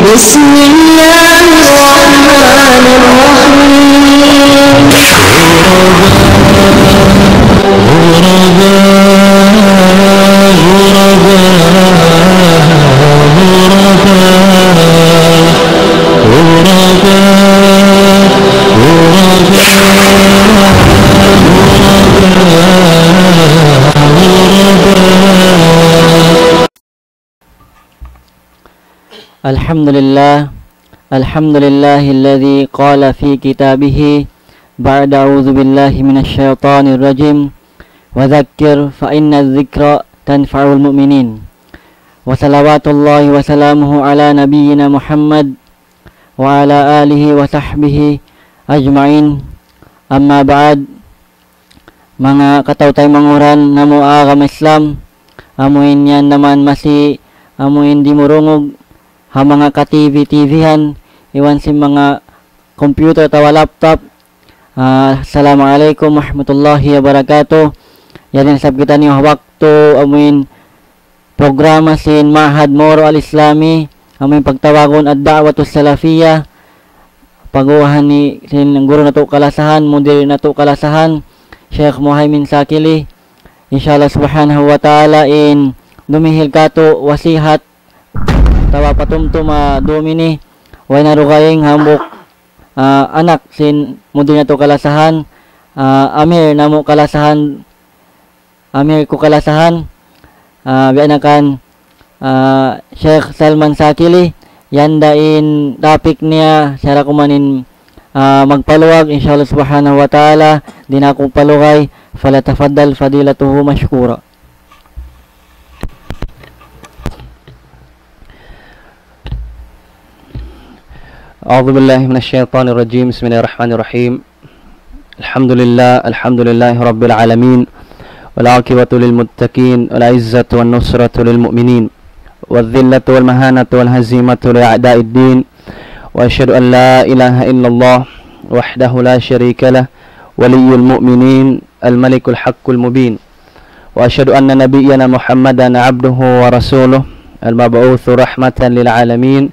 بسم الله الرحمن الحمد لله الذي قال في كتابه بعد أعوذ بالله من الشيطان الرجيم وذكر فإن الذكر تنفع المؤمنين وصلوات الله وسلامه على نبينا محمد وعلى آله وصحبه أجمعين أما بعد. Mga katawtay manguran namo agam Islam, amuin yan naman masi amuin di murungog ha mga ka-TV-TVhan, iwan si mga computer tawa laptop. Assalamualaikum warahmatullahi wabarakatuh. Yan sab kita niyo wakto amuin programa sin Mahad Moro Al-Islami, amuin pagtawagon at da'watus salafiyah, paguhan ni sin guro nato kalasahan, mudir nato kalasahan Sheikh Muhaymin Sakili. Inshallah subhanahu wa ta'ala in dumihil kato wasihat tawa patumtum domini way narugayeng hambok anak sin mudir nato kalasahan, amir namo kalasahan, amir ko kalasahan, bianakan Sheikh Salman Sakili. Yanda in topic niya sara kumanin magpaluwag inshallah subhanahu wa ta'ala, din akong palugay, falatafaddal fadilatuhu mashkura. أعوذ بالله من الشيطان الرجيم بسم الله الرحمن الرحيم الحمد لله رب العالمين والعاقبة للمتقين والعزة والنصرة للمؤمنين والذلة والمهانة والهزيمة لأعداء الدين وأشهد أن لا إله إلا الله وحده لا شريك له ولي المؤمنين الملك الحق المبين وأشهد أن نبينا محمدا عبده ورسوله المبعوث رحمة للعالمين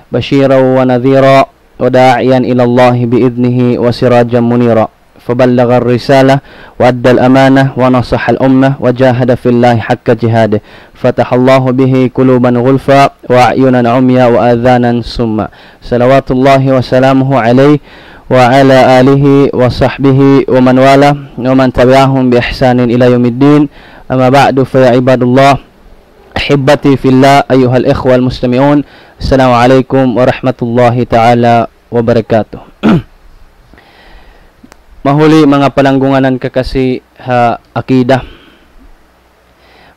بشيرا ونذيرا وداعيا إلى الله بإذنه وسراجا منيرا فبلغ الرسالة وأدى الأمانة ونصح الأمة وجاهد في الله حق جهاده فتح الله به قلوبا غلفا وأعينا عميا وآذانا سما صلوات الله وسلامه عليه وعلى آله وصحبه ومن والاه ومن تبعهم بإحسان إلى يوم الدين. أما بعد فيا عباد الله أحبتي في الله أيها الإخوة المستمعون, السلام عليكم ورحمة الله تعالى وبركاته. Mahuli mga palanggunganan kakasi ha akidah,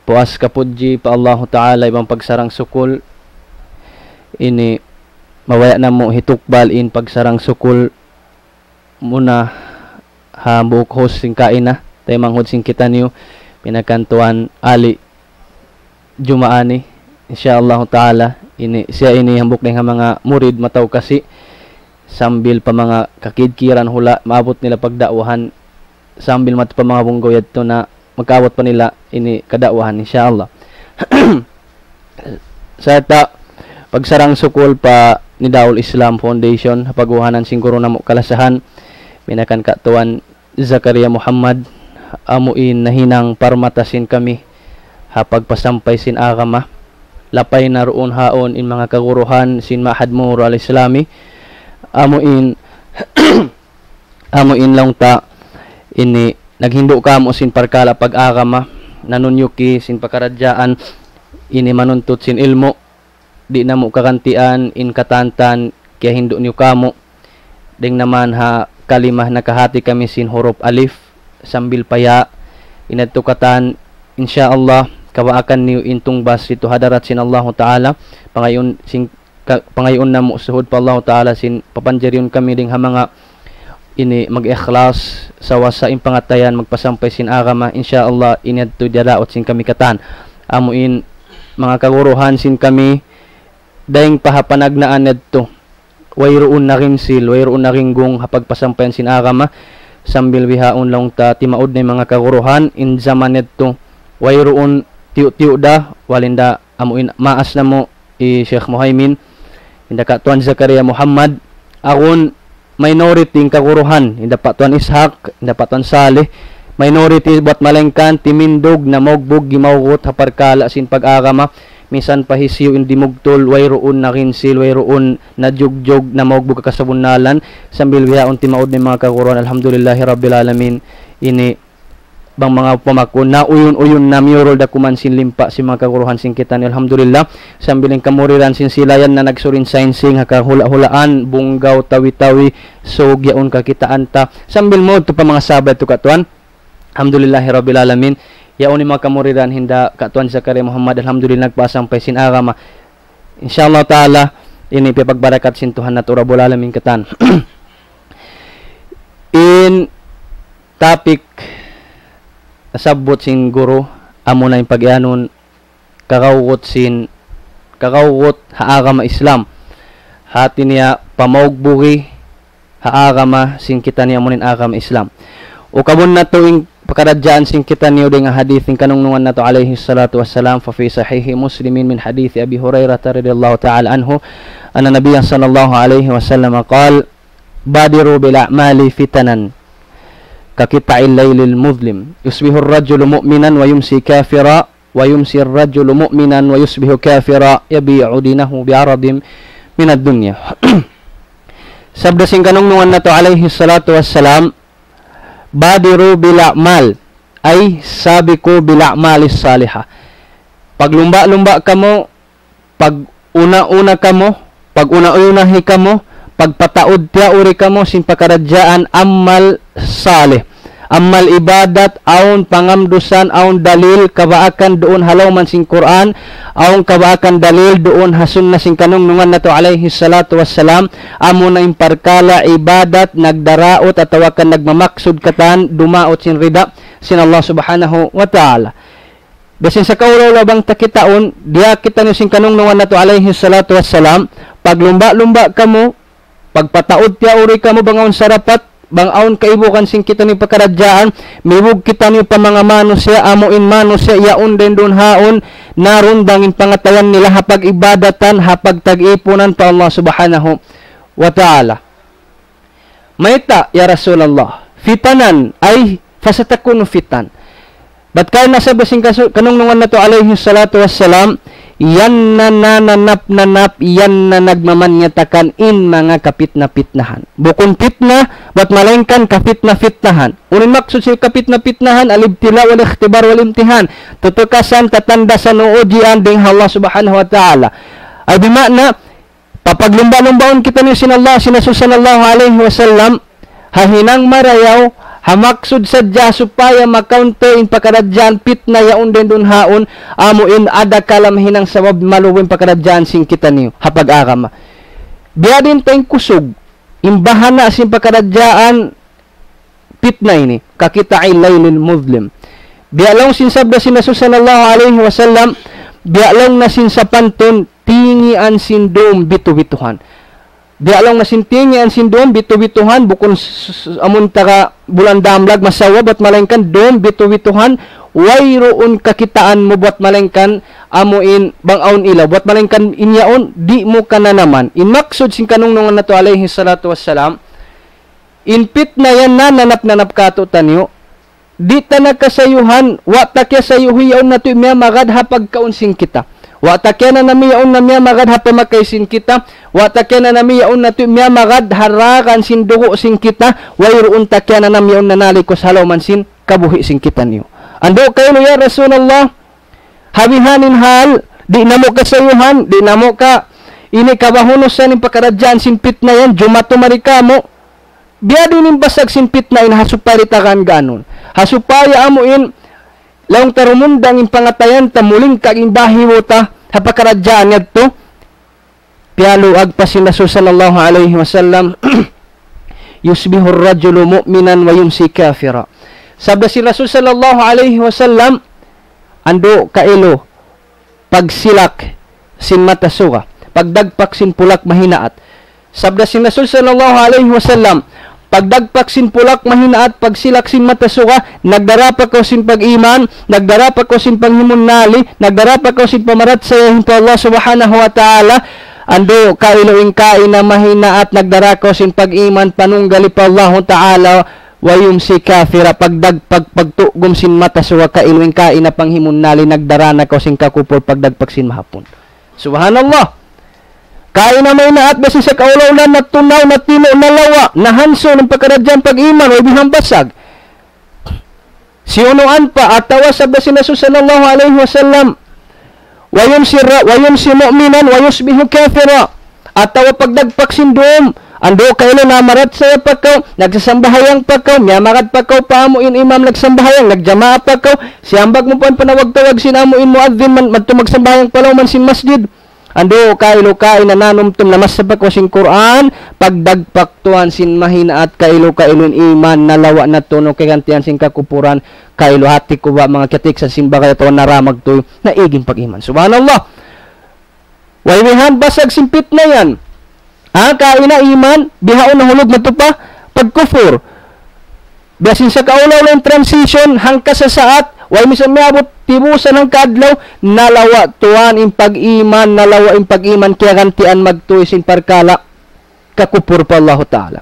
puas kapudji pa Allah Ta'ala ibang pagsarang sukul ini mawaya na mo hitukbal in pagsarang sukul muna ha buok host sing kain na tayo manghod sing kita niyo pinakantuan Ali Jumaani insyaallah Ta'ala. Ini siya ini hambuk na mga murid mataw kasi sambil pa mga kakidkiran hula maabot nila pagdakwahan, sambil mat pa mga bunggoy adto na magkaabot pa nila ini kadakwahan insyaallah. Sa ta pagsarang sukul pa ni Daul Islam Foundation paguhanan siguro na mo kalasahan pinakan katuan Zakaria Muhammad, amuin nahinang parmatasin kami ha pagpasampay sin agama lapay na roon haon in mga kaguruhan sin Mahad Moro Al-Islami, amuin amuin lang ta ini naghindo ka mo sin parkala pag-agama nanunyuki sin pakaradyaan ini manuntut sin ilmo di na mo kakantian in katantan kaya hindo niyo kamo ding naman ha kalimah nakahati kami sin huruf alif sambil paya inatukatan insyaallah kawaakan niyo intong bas ito hadarat sin Allah Ta'ala pangayon sin pangayon na mo suhod pa Allah Ta'ala sin papanjeriyon kami ding ha mga ini mag-ikhlas sa wasa in pangatayan magpasampay sin agama insyaallah inadto dalaot sin kami katan amuin mga kaguruhan sin kami daing pahapanagnaan nadto wayroon na rin sil wayroon na rin gong hapagpasampayan sin agama sambil bihaon lang ta timaod na mga kaguruhan in zaman nadto wayroon tiyo-tiyo da walinda amuin maas na mo Sheikh Muhaymin inda ka tuan Zakaria Muhammad akon minority ng kaguruhan inda pa tuan Ishaq inda pa tuan Saleh minority buat malengkan timindog na mogbog gimawgot haparkala sin pag-agama minsan pahisyo indi mugtol wayroon na kinsil wayroon na jugjog na mogbog kasabunalan sambil biyaon timaod ni mga kaguruhan alhamdulillahi rabbil alamin ini bang mga pamakon na uyon-uyon na mural da kuman sin limpa si mga kaguruhan sin kita ni alhamdulillah sambiling kamuriran sin silayan na nagsurin sainsing haka hula-hulaan bunggaw tawi-tawi so gyaon ka kita anta sambil mo to pa mga sabay to katuan alhamdulillah rabbil alamin yaon ni mga kamuriran hinda katuan Zakaria Muhammad alhamdulillah nagpasang pay sin agama insyaallah taala ini pagbarakat sin Tuhan nato rabbul alamin katan in topic nasabot sin guro amo na yung pag-ianon kakawot haagama Islam hati niya pamaugbugi haagama sin kita niya munin agama Islam o kabon na tuwing pagkaradyaan sin kita niyo ding hadith ng kanungnungan na to alayhi salatu wassalam fa fi sahihi muslimin min hadith Abi Hurairah radhiyallahu ta'ala anhu anna nabiyyan sallallahu alayhi wasallam qala badiru bil a'mali fitanan kakita'il laylil muzlim yusbihu ar-rajulu mu'minan wa yumsi kafira wa yumsi ar-rajulu mu'minan wa yusbihu kafira yabi'u dinahu bi'aradin min ad-dunya sabda sing kanungnungan nato alayhi salatu wassalam badiru bil a'mal ay sabi ko bil a'malis salihah paglumba-lumba kamo pag una-una kamo pag una-unahi kamo pagpataod tiya uri kamo sin pakaradyaan amal salih amal ibadat aun pangamdusan aun dalil kabaakan doon halaw man sing Quran aun kabaakan dalil doon hasun na sing kanungnungan nato alayhi salatu wassalam amo na imparkala ibadat nagdaraot atawakan nagmamaksud katan dumaot sin rida sin Allah subhanahu wa ta'ala basin sa kaulaw labang takitaon diya kita ni sing kanungnungan nato alayhi salatu wassalam paglumba-lumba kamo pagpataod tiya uri kamo bangaon sarapat bangaon kaibukan sing kita ni pakaradyaan miwog kita ni pamangamano siya amuin mano siya yaon den don haon naron dangin pangatayan nila hapag ibadatan hapag tag-ipunan pa Allah subhanahu wa ta'ala maita ya Rasulullah fitanan ay fasatakunu fitan bat kaya nasa basing kanungnungan na to alayhi salatu wassalam yan na nananap yan na nagmamanyatakan in mga kapitna-pitnahan bukon pitna bat malengkan kapitna-pitnahan unin maksud si kapitna-pitnahan alibtila wal ikhtibar wal imtihan tutukasan tatanda sa nuujian ding Allah subhanahu wa ta'ala ay bimakna papaglumba-lumbaon kita ni sinallah sinasusanallahu alayhi wasallam hahinang marayaw hamaksud sadya supaya makaunto in pakaradyan pitna yaon den dun haon amuin ada kalam hinang sabab maluwin pakaradyan sing kita niyo hapag agama biya din tayong kusog imbahana sin pakaradyaan pitna ini kakita'il laylil muzlim biya lang sin sabda sin sallallahu alaihi wasallam biya lang na sin sa panton tingian sin dom bitu-bituhan di along nasintingi ang sindom bitu-bituhan bukon amun taka bulan damlag masawa bat malengkan dom bitu-bituhan wayroon kakitaan mo buat malengkan amuin bangaon ilaw buat malengkan inyaon di mo kana naman in maksud sing kanungnungan nato alayhi salatu wassalam in pitna yan na nanap kato tanyo di ta nakasayuhan wa ta kya sayuhi yaon nato miya magad hapag kaunsing kita wa takya na nami yaon na miya magad hapamakaisin kita wa takya na nami yaon na miya magad harakan sin dugo sin kita wayroon takya na nami yaon na nalikos halaw man sin kabuhi sin kita niyo ando kayo ya Rasulullah habihanin hal di namo kasayuhan di namo ka ini kabahunos sa ning pakaradyaan sin pitna yan jumato marikamo biya din basag sin pitna in hasuparitakan ganon hasupaya amuin laong tarumundang in pangatayan tamuling kaging bahiwo ta hapakaradyaan ngadto pialo agpa si Rasul sallallahu alaihi wasallam yusbihu ar-rajulu mu'minan wa yumsi kafira sabda si Rasul sallallahu alaihi wasallam ando kailo pagsilak sin matasuga pagdagpak sin pulak mahinaat sabda si Rasul sallallahu alaihi wasallam pagdagpak sin pulak mahinaat, pagsilak sin matasuka, nagdarapak ko sin pag-iman, nagdarapak ko sin panghimunali, nagdarapak ko sin pamarat sa hinto Allah subhanahu wa ta'ala, ando kailuing kain na mahinaat, nagdarako sin pag-iman, panunggali pa Allah ta'ala, wayum si kafira, pagdagpag, pagtugom sin matasuka, kailuing kain na panghimunali, nagdarana ko sin kakupol, pagdagpak sin mahapon. Subhanallah. Kain na may naat basi sa kaulaw na tunaw na tino na lawa na hanso ng pagkaradyan pag-iman o ibihang basag. Si unuan pa atawa sa basi na sallallahu alaihi wasallam wayon si mu'minan wayos bihu kafira atawa pagdagpak sindom ando kailo na marat sa pagkaw nagsasambahayang pagkaw miyamakat pagkaw paamuin imam nagsambahayang nagjamaa pagkaw siyambag mo pa panawag-tawag sinamuin muadzin man magtumagsambahayang palaw man sin masjid. Ando kailo kain na nanumtum na masabak ko sin Quran pagdagpak tuan sin mahina at kailo kailon iman nalawa na tuno kay gantian sin kakupuran kailo hati ko ba mga katik sa simba kaya tuan naramag to na iging pag-iman. Subhanallah. Waymihan basag simpit na yan. Kain na iman bihaon na hulog na to pa pagkufur. Biasin sa kaulaw ng transition hangka sa saat way misal miabot tibusan ng kadlaw nalawa tuan in pag-iman nalawa in pag-iman kaya gantian magtuisin parkala kakupur pa Allah Ta'ala.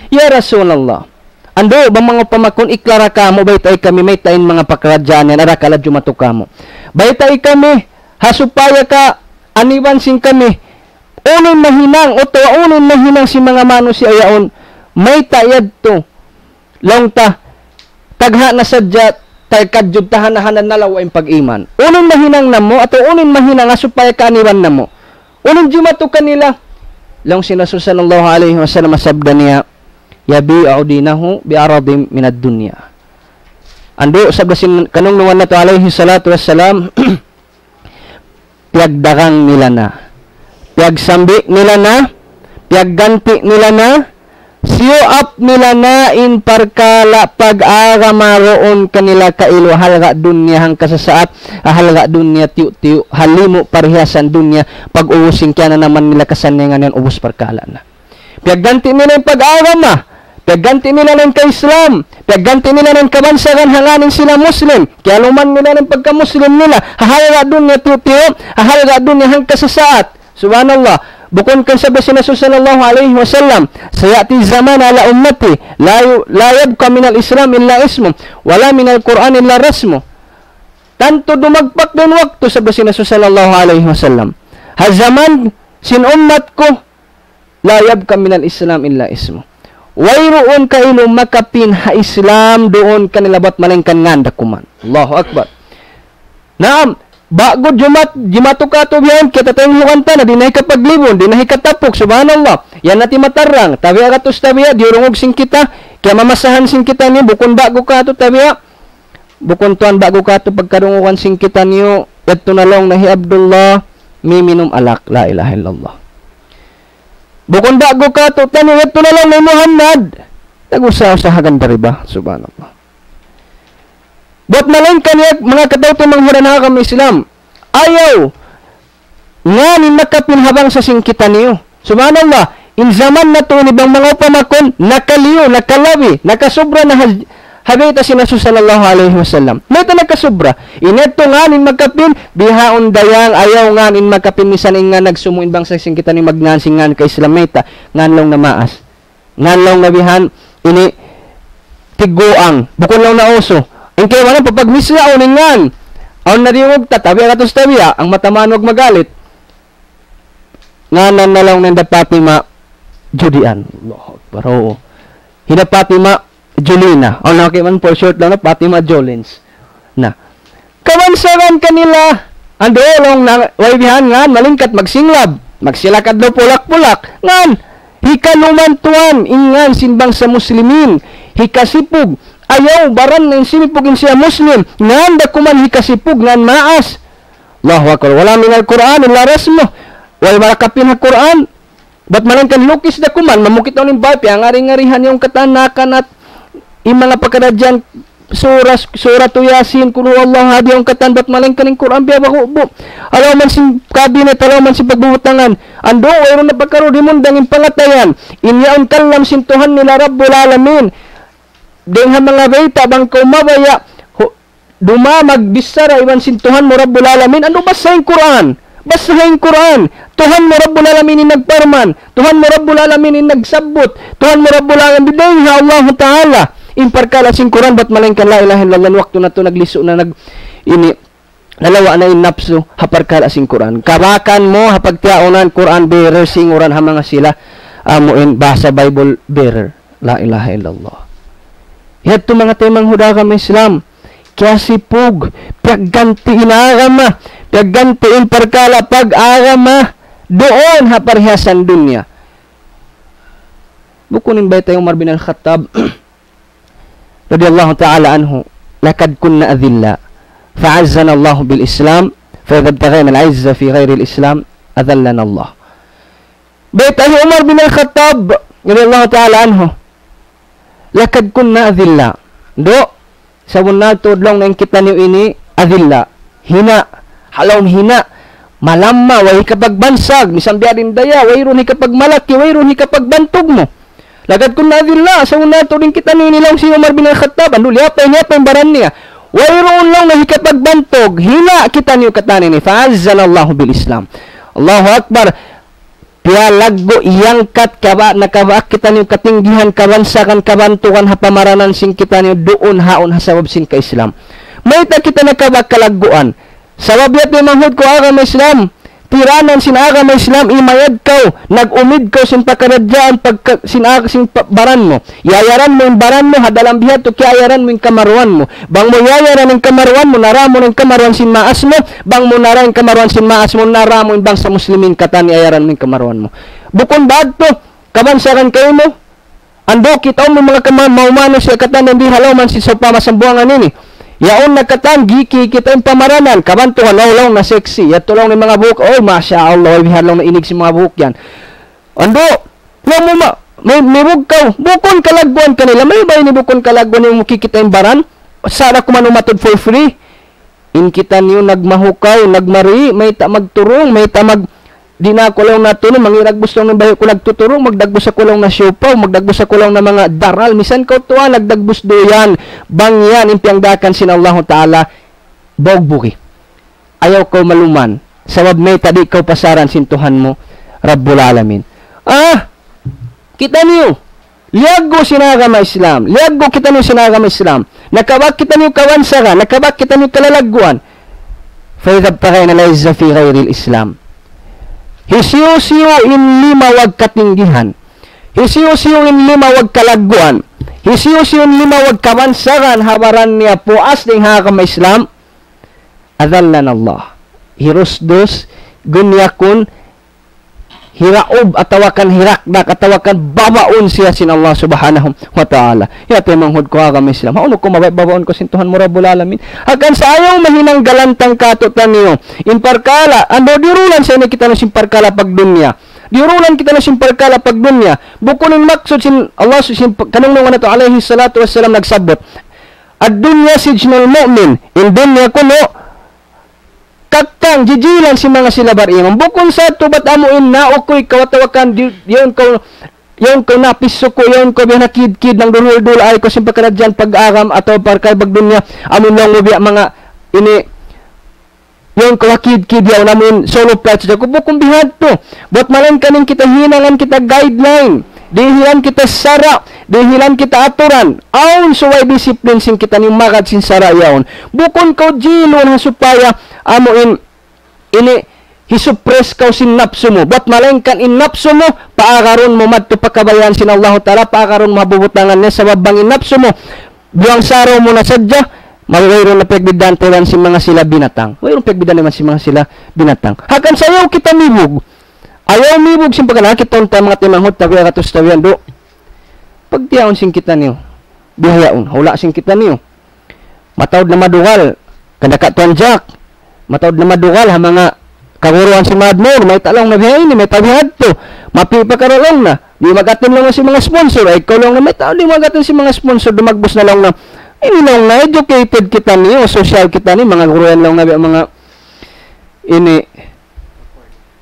Ya Rasulullah ando ba mga pamakon iklara ka mo baytay kami may tain mga pakradyan yan ara kalad jumato ka mo baytay kami hasupaya ka aniwan sin kami unin mahinang o unin mahinang si mga mano si ayaon may tayad to long ta tagha na sadyat tagkadyod tahanahanan nalawa yung pag-iman. Unin mahinang na mo, ato unin mahinang asupaya kaniwan na mo. Unin jumato kanila. Lang sinasu sallallahu alaihi wasallam masabda niya, yabi'u dinahu bi'aradim minad dunya. Ando, sabdasin kanong nuwan na to alaihi salatu wassalam, piyagdarang nila na. Piyagsambi nila na, piyagganti nila na, siyo up nila na in parkala pag-aramaroon kanila kailo halga dunya hang kasasaat halga dunya tiyo halimo parihasan dunya pag-uusing kaya na naman nila kasanyangan yan ubos parkala na pagganti nila yung pag-arama pagganti nila ng ka-Islam pagganti nila ng kabansagan hanganin sila Muslim kaya luman nila ng pagka-Muslim nila halga dunya tiyo halga dunya hang kasasaat. Subhanallah. Bukon kan sa basi na sallallahu alaihi wasallam sayati zaman ala ummati la yabqa min al-islam illa ismu wala min al-Quran illa rasmu tanto dumagpak din waktu sa basi na sallallahu alaihi wasallam ha zaman sin ummat ko la yabqa min al-islam illa ismu wayroon kailo makapin ha Islam doon kanilabat malengkan nganda kuman. Allahu akbar. Naam bago jumato ka to biyan kita tayong lukanta na dinahi kapaglibon dinahi katapok subhanallah yan nati matarang tabiya katos tabiya diurungog sing kita kaya mamasahan sing kita niyo bukon bago ka to tabiya bukon tuan bago ka to pagkarungukan sing kita niyo eto na long nahi Abdullah miminum alak la ilaha illallah bukon bago ka to tani eto na long nahi Muhammad nag-usaw-usahagan dariba subhanallah. Buat malain kaniya mga katawto manghuranha kami Islam. Ayaw nga ni makapin habang sa singkitan niyo. Subhanallah, in zaman na to ni bang mga upamakon, nakaliyo, nakalabi, nakasobra na habita si Nasu sallallahu alaihi wasallam. Nito nakasobra. Ineto nga nin magkapin, bihaon dayang, ayaw nga nin magkapin, misan nga nagsumuin bang sa singkitan ni magnansin nga ka Islamita, nganlong na maas. Nganlong na bihan, ini tiguang, bukon lang na oso. Ang kaya wala papagmisla o ningan. Ang nariwag tatabi ang atos tabiya, ang matamanog magalit. Nganan na lang nanda Fatima Judian. Pero hina Fatima Julina. O nakiman for short lang na Fatima Jolins. Na. Kawansaran kanila. Ando long na waybihan ngan malingkat magsinglab. Magsilakad do pulak-pulak. Ngan hikaluman tuan ingan sinbang sa muslimin. Hikasipog ayaw baran ng sinipugin siya Muslim nganda kuman hikasipug ngan maas. Allahu akbar. Wala min al-Quran illa rasmo wala marakapin ha Quran bat malang kan lukis da kuman mamukit ning bapi ang ari-arihan yung katanakan at yung mga pagkadadyan suratu Yasin kul huwallahu ahad yung katan bat maling kaning Quran biya ba ko alaw man sin kabinet alaw man sin pagbubutangan ando wayro na pagkaroon himundang impangatayan inyaon kallam sin Tuhan nila Rabbul Alamin dengha mga baita bang kumabaya dumamag bisara iwan sin Tuhan mo Rabbul Alamin ano basahin Quran basahin Quran Tuhan mo Rabbul Alamin in nagparman Tuhan mo Rabbul Alamin in nagsabot Tuhan mo Rabbul Alamin bidayha Allah Ta'ala imparkala sing Quran bat malengkan la ilaha illallah waktu na to nagliso na ini nalawa na in napso haparkala sing Quran kabakan mo hapagtiaonan Quran bearer sing uran ha mga sila amuin basa Bible bearer la ilaha illallah yato mga temang huda kami Islam kaya sipug pagganti inagama pagganti imparkala pag-agama doon haparhiasan dunya bukunin ba tayong Umar bin Al-Khattab radiyallahu ta'ala anhu lakad kunna adhilla fa'azzana Allah bil Islam fa'idha btaghayna al-'izza fi ghayri al-Islam adhallana Allah baytahi Umar bin Al-Khattab radiyallahu ta'ala anhu lakad kunna adhilla do sa bunal tudlong nang kita niyo ini adhilla hina halawm hina malamma way kapag bansag misang diadin daya wayron hi kapag malaki wayron hi kapag bantog mo lagad kun nadilla sa una to rin kita nilaw si Umar bin Al-Khattab ando liapay baran niya wayron lang na hikapagbantog hina kita niyo katani ni fa'azzana Allah bil Islam Allahu Akbar pialaggo iyangkat kaba nakabak kita niyo katinggihan kabansakan kabantukan hapamaranan sing kita niyo doon haon hasabab sing ka Islam may ta kita nakabak kalagguan sabab yat manghud ko agama Islam tiranan sin agama Islam imayad kau nagumid kau sin pakaradjaan pag sin baran mo yayaran mo yung baran mo hadalang bihat to kiyayaran mo yung kamaruan mo bang mo yayaran yung kamaruan mo nara mo yung kamaruan sin maas mo bang mo nara yung kamaruan sin maas mo nara mo yung bang sa muslimin katan yayaran mo yung kamaruan mo bukon baad to kabansakan kayo mo ando kita mo mga maumano siya katan hindi halaw man si sopa masambuangan ini yaon nakatan giki kita yung pamaranan kabantuhan lang na sexy at tulong ng mga buhok oy masya Allah bihar lang na inig si mga buhok yan ando lang mo may bukaw bukon kalagbuan kanila may ba ini bukon kalagbuan yung mukikita yung baran sana kumanumatod for free in kita niyo nagmahukaw nagmari may ta magturong may ta mag di na ko lang natulong mangiragbus lang ng bayo ko nagtuturong magdagbus sa kulong na siopaw magdagbus sa kulong na mga daral misan ko tuwa nagdagbus do yan bangyan impiangdakan sin Allah Ta'ala bogbuki ayaw ko maluman sabab may tadi ko pasaran sin Tuhan mo Rabbul Alamin kita niyo liago sinagama Islam liago kita niyo sinagama Islam nakabak kita niyo kawansaga nakabak kita niyo kalalagguan fa idha btagayna al-'izza fi ghayri al-Islam hisiyo-siyo in lima wag katinggihan. Hisiyo-siyo in lima wag kalagguan. Hisiyo-siyo in lima wag kamansagan habaran niya puas ding hakam Islam. Adallan Allah. Hirusdos gunyakun hiraob atawakan hirakdak atawakan babaon siya sin Allah subhanahu wa ta'ala yate manghud ko agam Islam hauno ko mababaon ko sin Tuhan mo Rabbul Alamin akan sa ayaw mahinang galantang katutan niyo imparkala ando dirulan sa ni kita no simparkala pagdunya dirulan kita no simparkala pagdunya bukunin maksud sin Allah sin kanong na to alayhi salatu wassalam nagsabot ad-dunya sijnul mu'min in dunya kuno kakang jijilan si mga silabar imam bukon sa tubat amuin na okoy kawatawakan yon ko napiso ko yon ko biya nakid-kid ng dulul ay ko simpakaradyan pag-agam atau parkay bagdunya amun lang mo biya mga ini yon ko nakid-kid yaw namun solo plots ko bukon bihad to buat malan kaning kita hinangan kita guideline dihilan kita sara dihilan kita aturan aun suway disiplin sing kita ni makad sin sara yaon bukon ko jilon supaya amuin ini hisupres kau sin napsu mo buat malengkan in napsu mo paakaron mo madto pakabayan sin Allah Ta'ala paakaron mabubutangan niya sa babang in napsu mo buang saraw mo na sadya mayroon na pagbidan tulan si mga sila binatang mayroon pagbidan naman si mga sila binatang hakan sayaw kita mibug ayaw mibug sin pagkalakit ta mga timanghot tabi katos tawian do pagtiyaon sin kita niyo bihayaon hula sin kita niyo matawd na madugal kada ka tuanjak matawd na madugal ha mga kaguruan si Madmor may talong na bihay ni may tabihad to mapipakaroon na di magatin lang si mga sponsor ay ikaw lang na may tao di magatin si mga sponsor dumagbos na lang na Ini lang na educated kita ni, o social kita ni, mga guruan lang na mga ini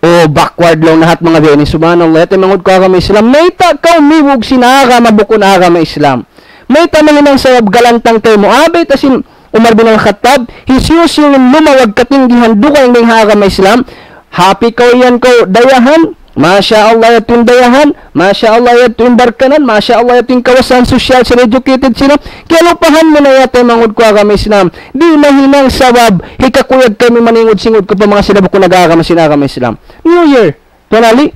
o backward lang lahat mga biya ni subhanallah. Ito mangod ko agama Islam. May ta ka umiwog sinaga mabukon agama Islam. May ta mahinang sa galantang tayo mo. Abay tasin Umar bin al-Khattab, hisus yung lumawag katinggihan duka yung agama Islam. Happy ko yan ko dayahan. Masya Allah yatin dayahan, Masya Allah yatin barkanan, Masya Allah yatin kawasan sosyal sa educated sila. Kaya lupahan mo na yata mangod ko agama Islam. Di mahinang sawab, hikakuyag kami maningod singod ko pa mga sila ko nag-agama sinagama Islam. New Year, tunali,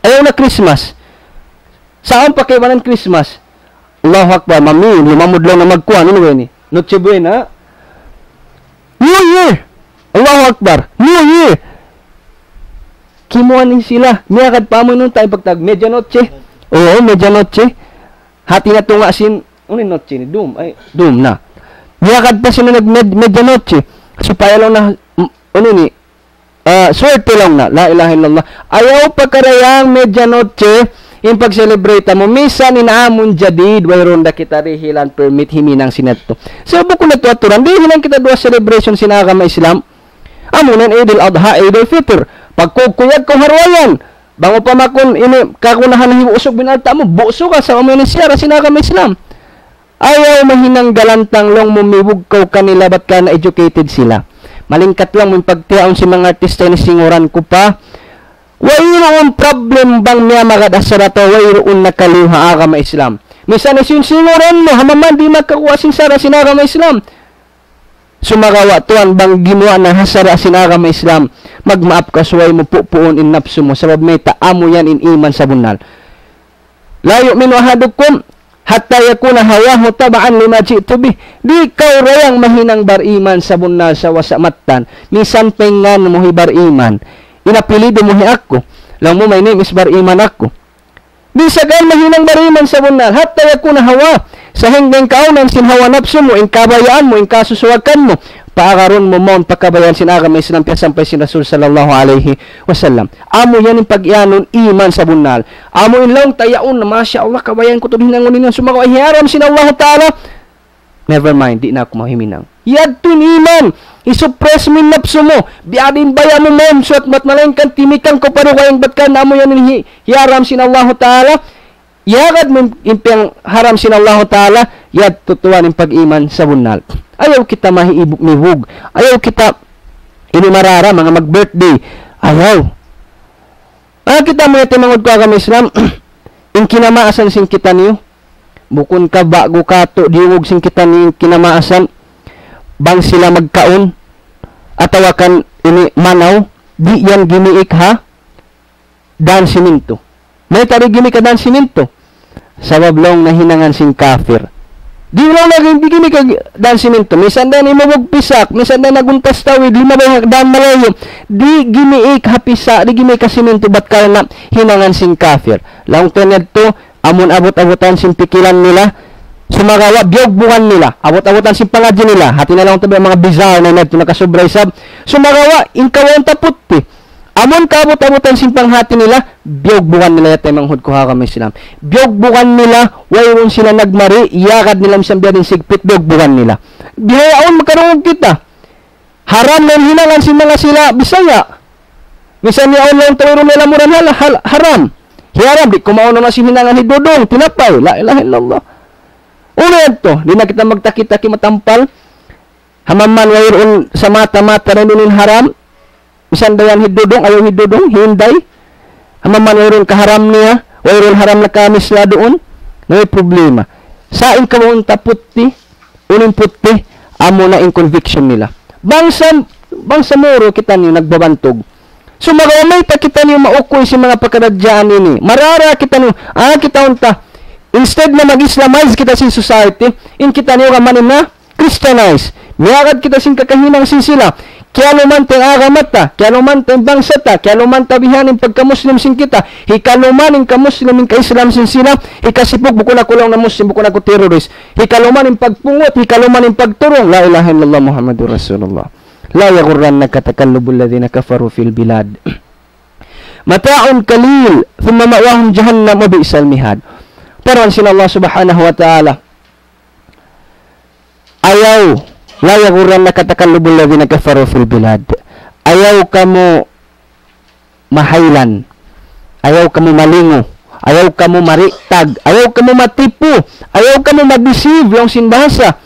ayaw na Christmas. Saan pa kayo man ang Christmas? Allahu Akbar, mami, lumamod lang na magkuhan, ano ni? Noche Buena. New Year, Allahu Akbar, New Year. Kimuanin sila. Miyakad pa mo nun tayo pagtag. Medianoche. Oo, medianoche. Hati na tunga sin. Ano yung noche ni? Doom. Ay, doom na. Miyakad pa sila nag-medianoche. Supaya lang na, ano ni? Swerte lang na. La ilaha illallah. Ayaw pa karayang medianoche. Yung pag-celebrate mo. Misan inaamon jadid. Wayron da kita rihilan permit himinang sineto. So, buko na ito aturan. Di hilang kita dua celebration sinagama Islam. Amunan Eidul Adha, Eidul Fitr. Pagkukuyag ko harwayan, bango pa makon ini kakunahan ng usog binalta mo, buso ka sa umayon siya, sinaka may Islam. Ayaw mahinang galantang long mumibog ko kanila, ba't ka na-educated sila. Malingkat lang mong pagtiaon si mga artista ni singuran ko pa. Wayroon problem bang niya makadasara to, wayroon nakaliha agama Islam. Misan is yung singuran mo, hamaman di makakuha sing sara sinagama Islam. Sumagawa tuan bang gimuan na hasara sinagama Islam. Magmaap ka suway mo pupuon in napso mo. Sabab may taamo yan in iman sa bunal. Layo minuahadukum hatta yakuna hawahu tabaan lima ji'tu bih. Di kau rayang mahinang bariman sa bunal sa wasamatan. Minsan pengan mo hibar iman. Inapilido mo hi ako. Lang mo my name is bariman ako. Di sagan mahinang bariman sa bunal. Hatta yakuna hawa. Sa hinggang kaunan sin hawa napso mo, in kabayaan mo, in kasusuwakan mo. Paakaron mo mon pagkabayan sinaga may Islam piya sampay sin Rasul sallallahu alaihi wasallam. Amo yan yung pag-ianon iman sa bunal. Amo in lang tayaon na masya Allah kabayan ko to hinangon ninyo sumagawa hiyaram sin Allah Ta'ala. Never mind, di na ako mahiminang. Yadtun iman. Isuppress mo napso mo. Biadin baya mo mon suat matmalain kan timikan ko paro kayang bat ka na amo yan hiyaram sin Allah Ta'ala. Yagad mo impiyang haram sin Allah Ta'ala, yad tutuan yung pag-iman sa bunal. Ayaw kita mahiibog-mibog. Ayaw kita inimarara, mga mag-birthday. Ayaw. Kita mo ito mangod ko agama Islam, yung kinamaasan sin kita niyo. Bukon ka bago kato, diwog sin kita niyo yung kinamaasan. Bang sila magkaon, atawakan ini manaw, di yan gimiik ha, dan siminto. May tari gimik ka dan siminto. Sabab long na hinangan sing kafir. Di lang lagi di gini kag dan siminto. Misan dan imabog pisak, misan dan naguntas tawid lima ba dan malayo. Di gimi ik hapisa, di gimi ka siminto bat ka na hinangan sing kafir. Lang tened to amon abot-abotan sing pikiran nila. Sumagawa biyog bukan nila. Abot-abotan sing pangadyo nila. Hati na lang tabi mga bizarre na nedto nakasubray sab. Sumagawa inkawon taputti. Amon kabot-abotan simpang hati nila, biyog bukan nila yata manghud ko hakam Islam. Biyog bukan nila, wayron sila nagmari, iyakad nila misang biyadin sigpit, biyog bukan nila. Bihayaon magkaroon kita. Haram na hinangan si mga sila, Bisaya. Misan niya lang tawiro nila muran haram. Hiyaram, di kumaon na si hinangan ni Dodong, tinapay, la ilaha illallah. Una ito, di na kita magtakit-taki matampal. Hamaman wayron sa mata-mata na nunin haram. Misan dayan hidodong, ayaw hidodong, hinday. Hamaman wayron kaharam niya, wayron haram na kamis na doon. May problema. Sain ka mo taputi, unin puti, amo na in conviction nila. Bangsa moro kita niyo nagbabantog. So magamay ta kita niyo maukoy si mga pagkadadyaan ini. Marara kita niyo, kita unta. Instead na mag-Islamize kita sin society, in kita niyo kamanin na Christianize. Miyakad kita sin kakahinang sin sila. Kaya luman tayong agamata, kaya luman tayong bangsata, kaya luman tabihanin pagka-Muslim sin kita, hikalumanin ka-Muslim, ka-Islam sin sila, hikasipog, buko na kulang na Muslim, buko na ko terrorist, hikalumanin pagpungot, hikalumanin pagturong, la ilaha illallah Muhammadur Rasulullah. La yaghurrannaka takallubul ladzina kafaru fil bilad. Mata'un qalil, thumma ma'wahum jahannam wa bi'sal mihad. Pero sin Allah subhanahu wa ta'ala, ayaw la yaghurranna katakalubul ladzina kafaru fil bilad. Ayaw kamo mahaylan, ayaw kamo malingo, ayaw kamo maritag, ayaw kamo matipu, ayaw kamo mag-deceive yung sinbasa.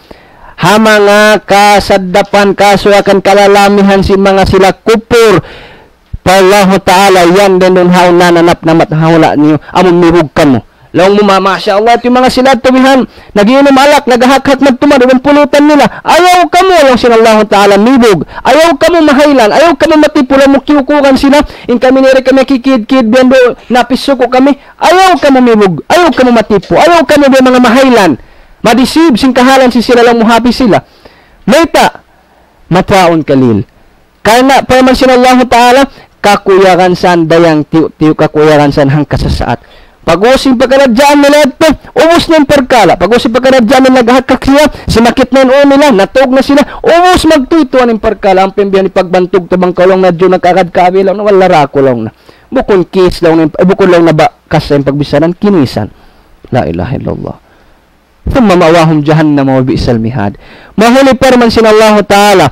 Ha mga kasaddapan kaso akan kalalamihan si mga sila kupur pallahu ta'ala yan din doon haw nananap na mathawla niyo amon mirug kamo. Laong mo masya Allah ito yung mga sila tumihan nagiinom alak, nagahak-hak magtumad ang pulutan nila. Ayaw kamo lang sinallahu ta'ala mirug, ayaw kamo mahaylan, ayaw kamo matipula mo kiukukan sila in kami nire kami kikid-kid bendo napisuko kami. Ayaw kamo mirug, ayaw kamo matipu, ayaw kamo ba mga mahaylan madisib sing kahalan si sila lang muhapi sila. Mayta matwaon kalil kana pa man sinallahu ta'ala kakuyaran san dayang tiyo kakuyaran san hang kasasaat. Pag-using pagkaradyaan nila ito, ubos na yung perkala. Pag-using pagkaradyaan nila, naghakak siya, simakit na yung nila, natog na sila, ubos magtutuan yung perkala. Ang pimbihan ni pagbantog, tabang kalong na dyan, nakakad-kabi lang, wala rako lang na. Bukon kis lang, bukon lang na bakas sa yung pagbisanan, kinisan. La ilaha illallah. Thumma ma'wahum jahannam wa bi'sal mihad. Mahuli pa man sinallahu ta'ala.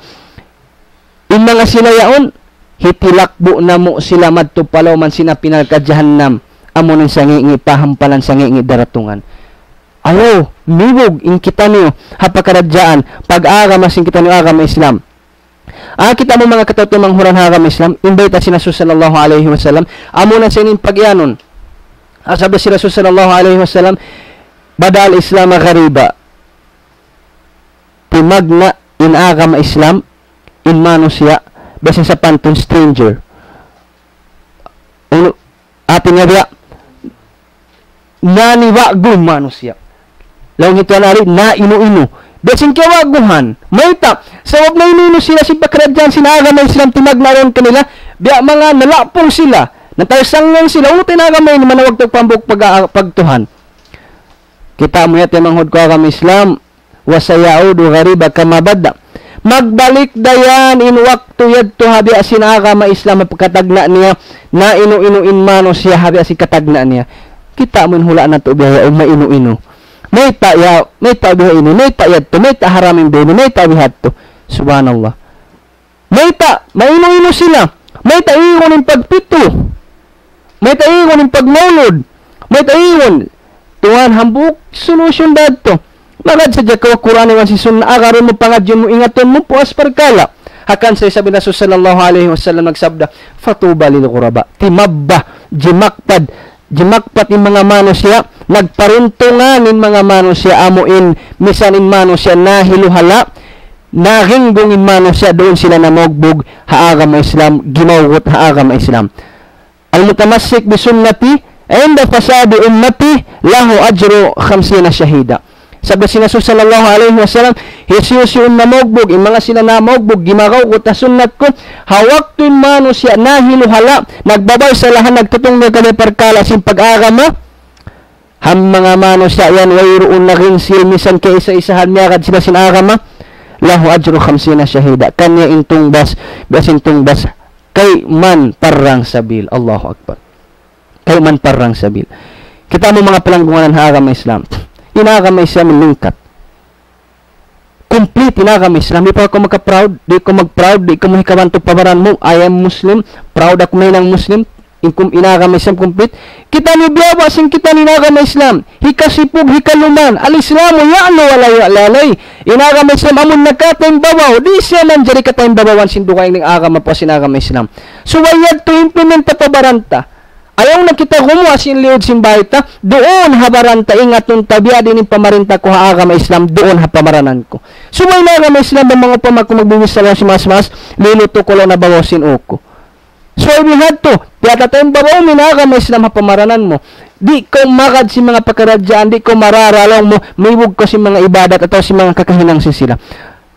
Yung mga sila yaon, hitilakbo na mo sila madtupalaw man sina pinalka jahannam. Amo ng sangi pahampalan sangi daratungan. Ayaw, miwog in kita niyo hapakaradyaan pag-agam asing kita niyo agam Islam. Kita mo mga katutumang huran agam Islam, invite si Rasul sallallahu alaihi wasallam, amo na sa ining pagyanon. Sabi si Rasul sallallahu alaihi wasallam, badal Islam ghariba. Timagna in agam Islam in manusya basin sa pantun stranger. Atin nga biya naniwagun manusya. Laong ito nari na inu-inu. Besin kawaguhan. Mayta. Sa wag na inu sila si Bakradyan sinagamay silang timagnaron kanila. Biya mga nalapong sila. Nataysangan sila. Uno tinagamay naman na wag tagpambuk pagtuhan. Kita mo yat yung manghod ko agam Islam. Wasayaudu ghariba kamabada. Magbalik dayan in waktu yadto habi asin agama Islam pagkatagna niya na inu-inuin manusya habi asin katagna niya. Kita mo hula na to biya o mainu-inu. May ta biya ini, may ta yadto, may ta haraming bini, may ta bihat to. Subhanallah. May ta, mainu-inu sila. May ta iyon yung pagpito. May ta iyon yung pagmaulod. May ta iyon. Tuhan hambuk, solusyon dadto. Magad sa jakaw Quran iwan si sunna agaron mo pangadyon mo ingaton mo puas perkala. Hakan sa sabi na sallallahu alaihi wasallam nagsabda, fatuba lil ghuraba. Timabba, jimakpat in mga manusya, nagparuntungan in mga manusya, amuin, misan in manusya, nahiluhala, naringgong in manusya, doon sila namogbog, haagam Islam, ginawgot haagam Islam. Al-mutamassik bi sunnati, inda fasadi ummati, lahu ajru 50 shahida. Sabi si Rasul sallallahu alaihi wasallam, Yesus yung namogbog, yung mga sila namogbog, gimagaw ko ta sunnat ko, hawak to yung manusya, nahiluhala, nagbabay sa lahan, nagtutong na kaliparkala, sin pag-agama, ham mga manusya, yan, wayroon na rin silmisan kay isa-isahan niya, kad sila sinagama, lahu ajru 50 shahida, kanya intong bas, basintong bas, kay man parang sabil, Allahu Akbar, kay man parang sabil. Kita mo mga palanggungan ng agama Islam, inagam Islam lingkat. Complete inagam Islam. Di pa ako magka-proud. Di ko mag-proud. Di ko mahikawantog pabaran mo. I am Muslim. Proud ako may ng Muslim. Inagam Islam complete. Kita ni biyawa sing kita ni inagam Islam. Hikasipog, hikaluman. Al-Islamu ya'lo wala ya'lalay. Inagam Islam amun nagkatayang babaw. Di siya man jari katayang babawan sindukay ng agam po sinagam Islam. So wayag to implement ta pabaranta. Ayaw na kita kumuha sin liod simbayta, doon habaranta ingat nung tabiya din yung pamarinta ko haagama Islam, doon hapamaranan ko. Sumay na agama Islam ang mga pamak kung magbibis sa lang si mas-mas, liluto ko lang na bawasin uko. So ibihad to, tiyata tayong babaw, minagama Islam hapamaranan mo. Di ko makad si mga pagkaradyaan, di ko mararalang mo, miwog ko si mga ibadat atau si mga kakahinang sila.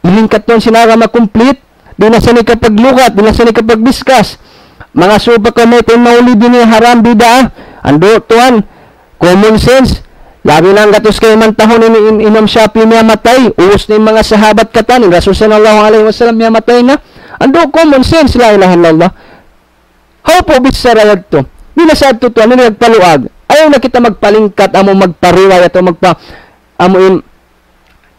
Ilingkat doon sinagama complete, di na sani kapag lukat, di na sani kapag discuss. Mga suba kami, ito yung mauli din yung haram bida. Ando, tuan, common sense. Labi lang gatos kayo man tahon inom Shopee niya matay. Uus na yung mga sahabat katan. Rasul sallallahu alaihi wasallam niya matay na. Ando, common sense. La ilaha illallah. How po bisarayag to? Binasad to tuan, nagpaluag. Ayaw na kita magpalingkat, amo magpariway, ato amuin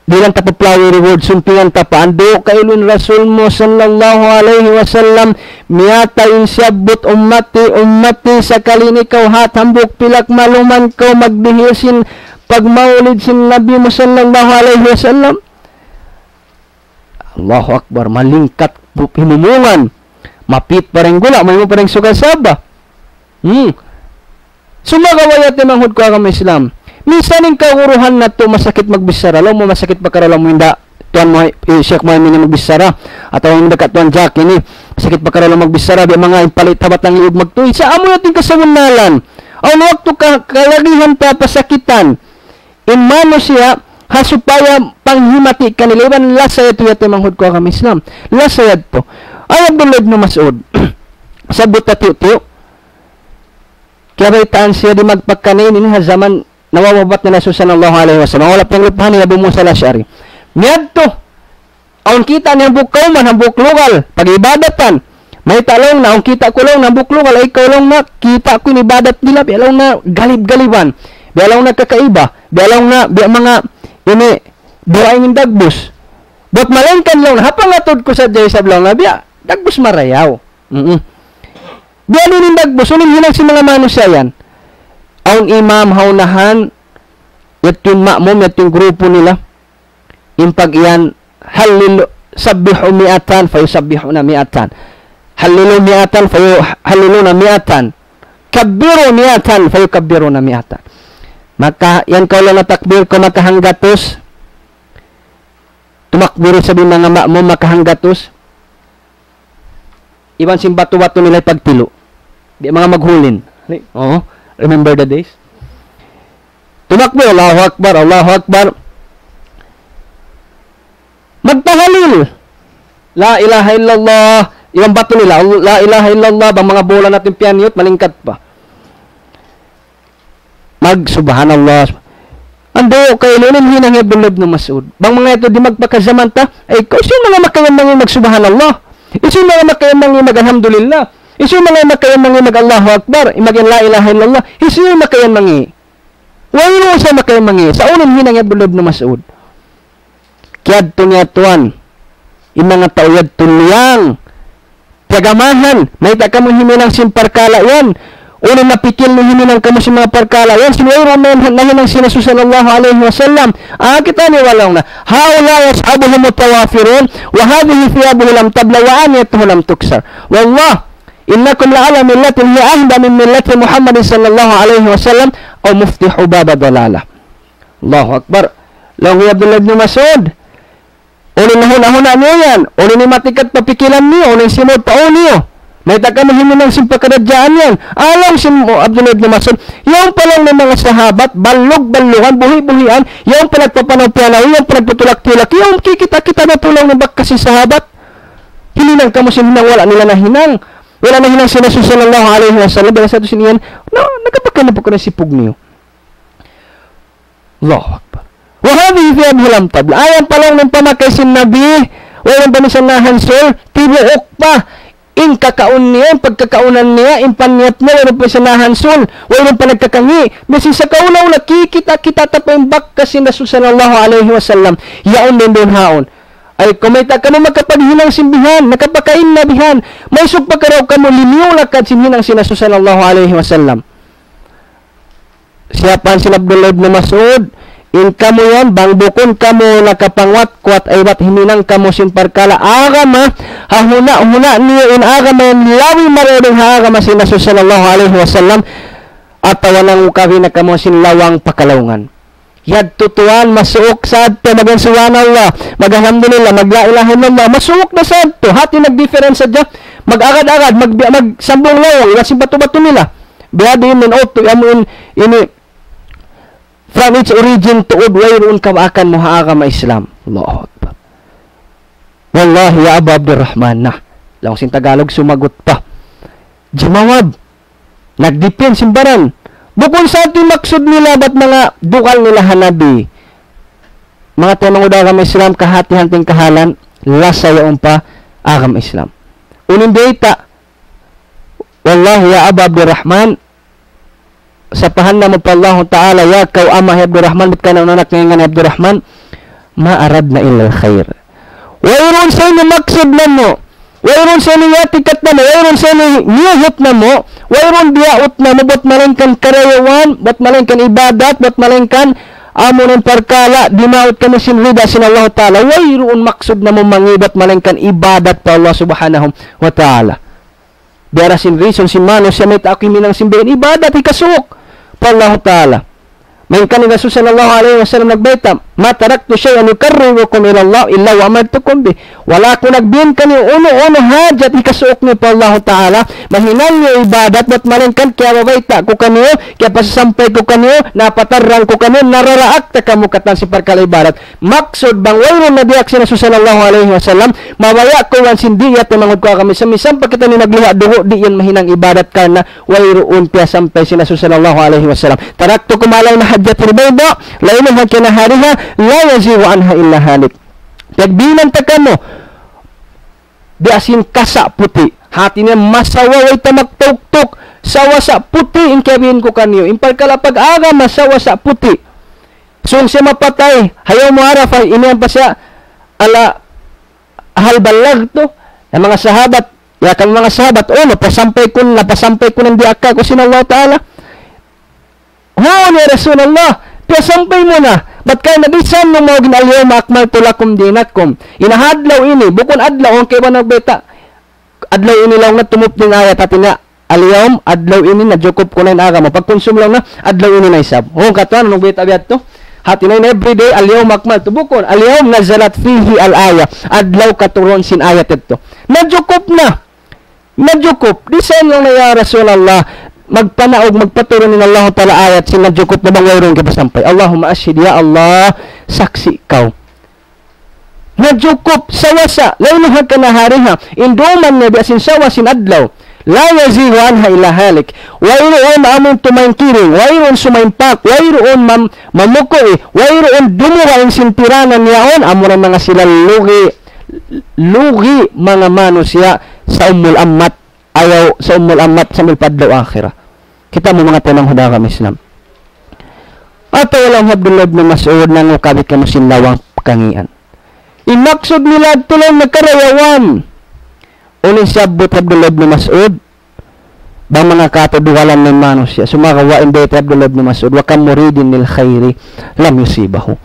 di lang ta pa-flowery word, sumpingan ta pa, ando kailun Rasul mo sallallahu alaihi wasallam, miyata insyabot ummati sa kalinikaw hatambok pilak maluman ko magbihisin pagmaulid sin Nabi mo sallallahu alaihi wasallam. Allahu Akbar, malingkat himumungan, mapit parang gula, may mo parang sugasaba. Sumagawayat ni manghud ko ang Islam. Minsan yung kauruhan na to masakit magbisara. Alam mo, masakit pa karala mo hindi tuan mo, Sheikh mo yung magbisara. At ang hindi ka tuan Jack, ini. Masakit pa karala magbisara. Di mga impalit tabat ng liog magtuwi. Sa amo natin kasawunalan. Ang wakto kalagihan pa pasakitan. Imano siya, hasupaya panghimati kaniliwan. Lasayad to yate manghud ko ang Islam. Lasayad po. Ay, Abdullah ibn Mas'ud. Sabot na tiyo-tiyo. Kaya baitaan siya di magpagkanin ini zaman nawawabat na Rasul sallallahu alaihi wasallam. Wala pang lupahan nila Abu Musa al-Asy'ari. Miyadto. Aun kita niyang bukauman, ang buklugal, pag-ibadatan. May talong na, aun kita ko lang na buklugal, ay ikaw lang na, kita ko inibadat nila, bialaw na galib-galiban, bialaw na kakaiba, bialaw na, mga, ini, buhaing dagbus. Buat malengkan lang, hapang natod ko sa Diyos sa lang na, dagbus marayaw. Bialin dagbus, unin hinang si mga manusya yan. Ang imam haunahan yat yung ma'mum yat yung grupo nila impag iyan halilu sabbihu mi'atan fayusabbihuna mi'atan halilu mi'atan fayuhaliluna mi'atan kabbiru mi'atan fayukabbiruna mi'atan. Maka yan ko lang na takbir ko makahanggatos tumakbiro sabi mga ma'mum makahanggatos iban simbatu-batu nila pagtilo di mga maghulin. Oo. Remember the days? Tumakbo, Allahu Akbar, Allahu Akbar. Magpahalil. La ilaha illallah. Ibang bato nila, la ilaha illallah. Bang mga bola natin pianyot, malingkat pa. Subhanallah. Ando, kayo nun hinang Abdullah ibn Mas'ud. Bang mga ito di magpakazaman ta, ay ikaw siya mga makayamang mag-subhanallah. Isin mga makayamang mag-alhamdulillah. Isu mga makayan mangi mag-Allahu Akbar, imagin la ilaha illallah, isu makayan mangi. Wala sa makayan mangi. Sa unang hinang Abdullah ibn Mas'ud. Kiyad to niya tuan, imang tauyad tuliyang, pagamahan, may ta kamo himinang simparkala yan. Unang napikil no himinang kamo si mga parkala yan, sinuwero men na hinang sinasu sallallahu alaihi wasallam. Kita ni walang na, haula yashabuhum mutawafirun, wa hadhihi thiyabuhu lam tabla wa aniyatuhu lam tuksar. Wallah, innakum la'ala millatin hiya ahda min millati Muhammad sallallahu alaihi wasallam aw muftihu baba dalalah. Allahu Akbar. Lang Abdullah ibn Mas'ud. Uli na huna niyo yan. Uli ni matikat papikilan niyo. Uli simod pa niyo. May taka mahiminang simpakadadyaan yan. Alam si Abdullah ibn Mas'ud. Yung palang ng mga sahabat, balog-baluhan, buhi-buhian, yung pinagpapanaw-panaw, yung pinagpatulak-tulak, yung kikita-kita na tulang ng bakasi sahabat. Hininang ka mo sinang wala nila na hinang. Wala na hinang sina sallallahu alaihi wasallam dahil sa ito siniyan, nagkapagka na po ko na sipog niyo. Allahu Akbar. Wahabi fiyab hilam tabla. Ayan pa lang ng pamakay sin Nabi. Walang panisanahan sol. Tibuok pa. In kakaun niya, pagkakaunan niya, in panyat niya, walang panisanahan sol. Walang pa nagkakangi. Basi sa kaunaw na kikita-kita tapang bak kasi na sallallahu alaihi wasallam. Yaon din doon haon. Ay kumita ka na magkapaghinang simbihan, nakapakain na bihan, may sugpagkaraw ka mo limiw lakad sinhinang sinasu sallallahu alaihi wasallam. Siyapan sila Abdullah ibn Mas'ud, in kamo yan, bangbukon kamo nakapangwat-kwat ay wat himinang kamo sinparkala, agama, hahuna niyo in agama yan, lawi maredong agama sinasu sallallahu alaihi wasallam, at tawanang ukawi na kamo sinlawang pakalaungan. Yad tutuan, masuok sad to, magansuwan Allah, maghamdulillah, magla ilaha illallah, masuok na sad to, hati nag-difference sadya, mag-agad-agad, magsambong lawang, iwasin bato-bato nila, biyado yun min auto, yamuin, ini, from its origin to udwayroon kawakan mo haagama Islam. Allahu Akbar. Wallahi, ya Abu Abdurrahman na, lang sin Tagalog sumagot pa, jimawab, nagdipin simbaran, bukod sa ating maksud nila, ba't mga dukal nila hanabi, mga temang agam Islam, kahati-hanting kahalan, lasayaon pa, agam Islam. Unin data, wallahi ya Abu Abdurrahman, sa pahan na mo pa Allah Ta'ala, ya kau ama Abdurrahman, bit ka na unanak ngayon nga Abdurrahman, ma aradna illa al-khair. Wayron sa inyo maksud na mo, wayron sa inyo yatikat na mo, wayron sa inyo niyahot na mo, wayron biyaot na mo, ba't malingkan karayawan, ba't malingkan ibadat, ba't malingkan amo ng parkala, dimaot ka mo sinrida sin Allah Ta'ala, wayron maksud na mo mangibat malingkan ibadat pa Allah Subhanahu wa Ta'ala. There is reason sin mano siya may takimin ng simbahin, ibadat, ikasuk pa Allah Ta'ala. May kanina Rasul sallallahu alaihi wasallam nagbeta, "Ma taraktu shay'an yukarribukum ila Allah illa wa amartukum bi." Wala ko nagbin kani uno hajat ikasuok ni pa Allah Taala, mahinang ni ibadat bat malingkan kaya wabita ko kaniyo, kaya pasasampay ko kaniyo, napatarang ko kaniyo, nararaak ta kamo katan si parkal ibadat. Maksud bang wayron na diak si Rasul sallallahu alaihi wasallam, mawaya ko wan sindiyat na mangud ko kami sa misam pa kita ni nagliha duho di yan mahinang ibadat kana wayron piya sampay si Rasul sallallahu alaihi wasallam. Taraktu kumalay na hajjatul bayda laylun hakina hariha la yaziru anha illa halik. Pagbinan ta kamo di asin kasa puti hati niya masawa way tamagtuktok sawa sa puti in kabihin ko kanyo impal kala pag-aga masawa sa puti sung siya mapatay hayaw mo harafay iniyan pa siya ala halbalag to ang mga sahabat ya kang mga sahabat napasampay ko ng diaka ko sinallahu ta'ala ni Rasulullah sampay mo na. Ba't kayo nag-isam nung mga ginalyaw maakmal tulakum dinakum. Inahadlaw ini. Bukon adlaw. Ang kayo ba nagbeta? Adlaw ini lang na tumup ng ayat. At nga, aliyawm, adlaw ini na jukop ko na yung aga mo. Pag konsum lang na, adlaw ini na isab. Katuan, nagbeta biyat to? Hati na yun everyday, aliyawm maakmal. Bukon, aliyawm nazalat fihi al-aya. Adlaw katuron sin ayat ito. Nadjukop na. Nadjukop. Design lang na ya Rasulallah. Magpanaog, magpaturo ni Allah Ta'ala ayat sinadjukot na bang wayron kapasampay. Allahumma ashhid ya Allah, saksi ikaw. Nadjukot, sawasa, laynuhag ka na hariha, induman na biasin sawa sinadlaw, la yazihu anha ila halik, wayroon among tumaingkiring, wayroon sumaimpak, wayroon mamukoi, wayroon dumuwa ang sintiranan niyaon, amon mga sila lugi mga manusia sa umul ammat, ayaw sa umul ammat sa milpadlaw akhirah. Kita mo mga tanong huda kami Islam. Ato walang Abdullah ibn Mas'ud nang ukabit ka mo sinlawang kangian. Inaksod nila tulang nagkarayawan. Uling sabot Abdullah ibn Mas'ud. Bang mga katuduhalan ng manusia. Sumakawain dito Abdullah ibn Mas'ud. Wakam muridin nil khayri lam yusibahu.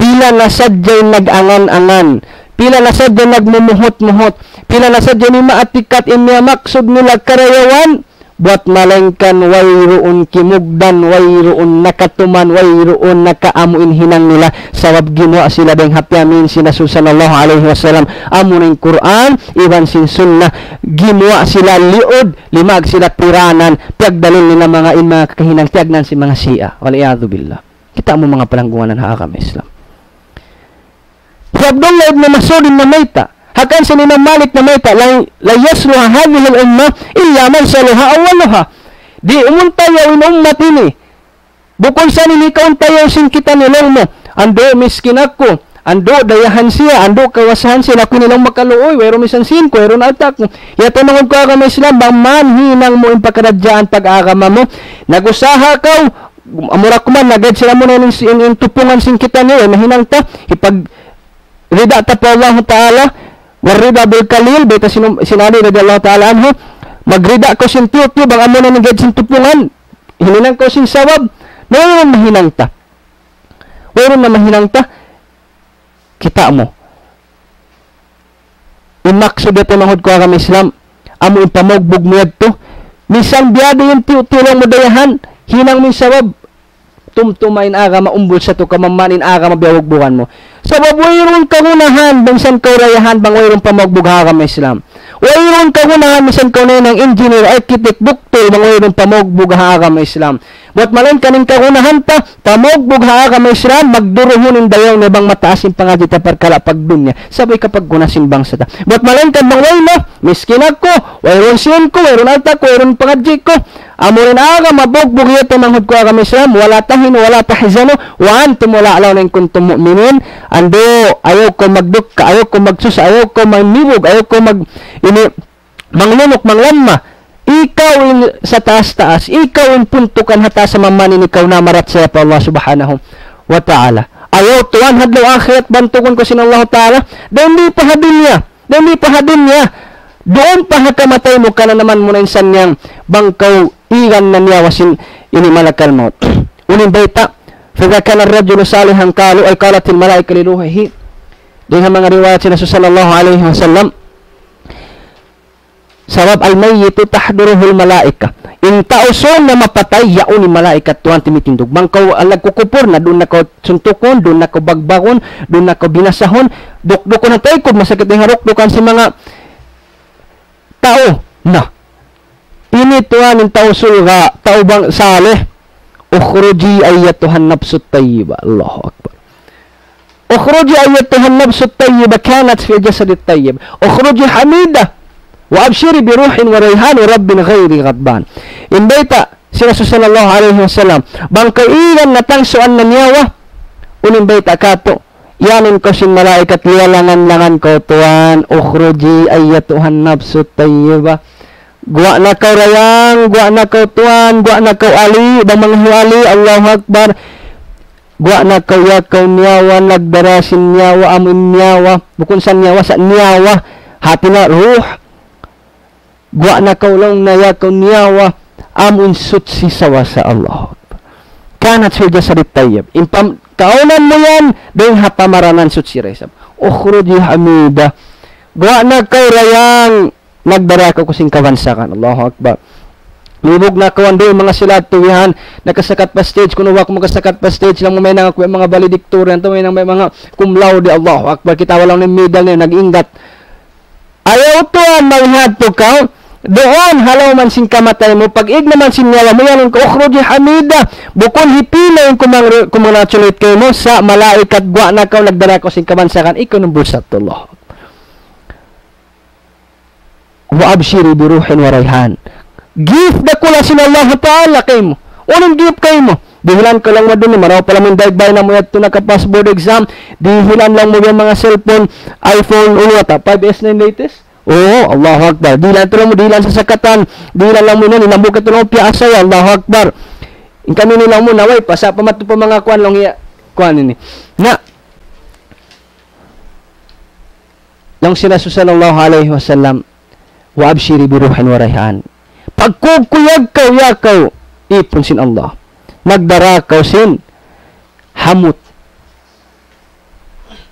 Pila na sadyay nag-angan-angan. Pila na sadyay nagmumuhot-muhot. Pila na sadyay ni maatikat imya maksod nila karayawan. Buat malengkan wayroon kimugdan, wayroon nakatuman, wayroon nakaamuin hinang nila sawab ginawa sila deng hapyamin sina sallallahu alaihi wasallam amunin Quran iban sin sunnah ginawa sila liod limag sila tiranan pagdalin nila mga kahinang tiagnan si mga Shia waliyadu billah. Kita mo mga palanggungan ng hakam Islam. Abdullah ibn Mas'ud na mayta hakan sa Imam Malik na mayta la yasluha hadhihi al-umma illa man saluha awwaluha. Di umuntayaw in ummat ini. Bukod sa nini kauntayaw sin kita nilong mo. Ando miskin ako. Ando dayahan siya. Ando kawasahan siya. Ako nilang makaluoy. Wero misan sin ko. Wero na atak mo. Yato nangod ko agama Islam. Bang manhinang mo impakaradyaan pag-agama mo. Nagusaha ka. Amura ko man. Nagad sila mo na in tupungan sin kita niyo. Mahinang ta. Rida ta po Allah Ta'ala. Warida bil kalil beta sinali radhiyallahu ta'ala anhu magrida ko sin tiyo bang amo na nagad sin tupungan hininang ko sin sawab wayron na mahinang ta kita mo imaksud ito mahod ko ang Islam amo ipamogbog mo to misang biyado yung tiyo lang mo dayahan hinang min sawab tumtumain aga maumbol sa to kamamanin aga mabiyawag-bukan mo. Sa wayron kagunahan bangsan kaurayahan bang wayron pamagbugha ka Islam. Wayron kagunahan bisan ka ng engineer, architect, doktor bang wayron pamagbugha ka Islam. Buat malain kaning kagunahan ta pamagbugha ka Islam magduruhon dayaw na bang mataas yung pangadit ta perkala pagdunya. Sabay kapag gunasin bangsa ta. Buat malain kan bang wayno miskin ako, wayron sin ko, wayron alta ko, wayron pangadji ko. Amurin aga mabugbog ito manghud ko agam Islam wala tahin wala tahzanu wa antum wala alaw nin kuntum mu'minin ando ayaw ko magdukka ayaw ko magsus ayaw ko manibog ayaw ko manglunok manglamma ikaw in sa taas ikaw in puntukan hata sa mamanin ikaw na marat sa Allah subhanahu wa ta'ala ayaw tuwan hadlaw akhirat bantugon ko sin Allah Ta'ala, dahil pa hadin niya, doon pa hakamatay mo ka na naman mo na insan niyang bangkaw igan na niya wasin ini malakal maut. Unin baita, فَإِذَا كَانَ الرَّجُلُ صَالِحًا قَالُوا أَيْ قَالَتِ الْمَلَائِكَةُ لِرُوحِهِ. Dengan mga riwayat sila sallallahu alaihi wasallam, sabab al-mayyitu tahduruhul malaika. In tausong na mapatay, yaon ni malaikat tuwan timitindog. Bangkaw alag kukupor na doon na ko suntukon, doon na ko bagbagon, doon na ko binasahon, dukdukon na tayo kung masakit yung harukdukan si mga tao na. Ini tuwan yung tausul ga, tao bang saleh, ukhruji ayyatuhan nafsut tayyiba. Allahu Akbar. Ukhruji ayyatuhan nafsut tayyiba kanat fi jasadit tayyib. Ukhruji hamida wa abshiri bi ruhin wa rayhan rabbin ghairi ghadban. Imbayta sila sallallahu alaihi wasallam bangkaigan na tangsuan na niyawa unin bayta kato yanin ko sin malaikat lialangan-langan ko tuan ukhruji ayyatuhan nafsut tayyiba. Gua na kau rayang, gua na kau tuan, gua na kau ali, bang manghiwali, Allahu Akbar. Gua na kau ya kau niyawa, nagdarasin niyawa, amin niyawa, bukun sa niyawa, sa niyawa, hati na ruh. Gua na kau lang na ya kau niyawa, amin sutsi sawa sa Allah. Kanat silja sarit tayyib. Impam, kaunan mo yan, dahil hapamaranan sutsi resab. Ukhruji hamida. Gua na kau rayang, nagdara ko kusing kabansakan. Allahu Akbar. Lubog na kawan doon mga silat tuwihan, nakasakat pa stage, kung wak mo kasakat pa stage lang may nang mga valedictorian, may mga cum laude. Allahu Akbar. Kita walang ng medal na nag-ingat. Ayaw to ang manghad to ka, doon halaw man sing kamatay mo, pag-ig naman sinyawa mo yan, ukhruji hamida, bukon hipila yung kumanatuloy kayo mo sa malaikat, gwa na ka, nagdara ko sing kabansakan, ikaw ng bulsat to Allah. Wa abshiri bi ruhin wa rayhan. Gift na kula sin Allah Ta'ala kay mo. Unang gift kay mo. Dihilan ko lang mo dun, maraw pala mong daigday na mo yato naka-pass board exam. Dihilan lang mo yung mga cellphone, iPhone, 5S na yung latest. Oo, Allahu Akbar. Dihilan to lang mo, dihilan sa sakatan. Dihilan lang mo nun, inambo ka to lang piasa ya, Allahu Akbar. Yung kami nilang mo, naway, pasa pamato pa mga kuan lang iya. Kuan ini. Na, lang sila sallallahu alaihi wasallam, wa abshiri bi ruhin wa rayhan. Pagkukuyag kaw yakaw ipon sin Allah. Nagdara kaw sin hamut.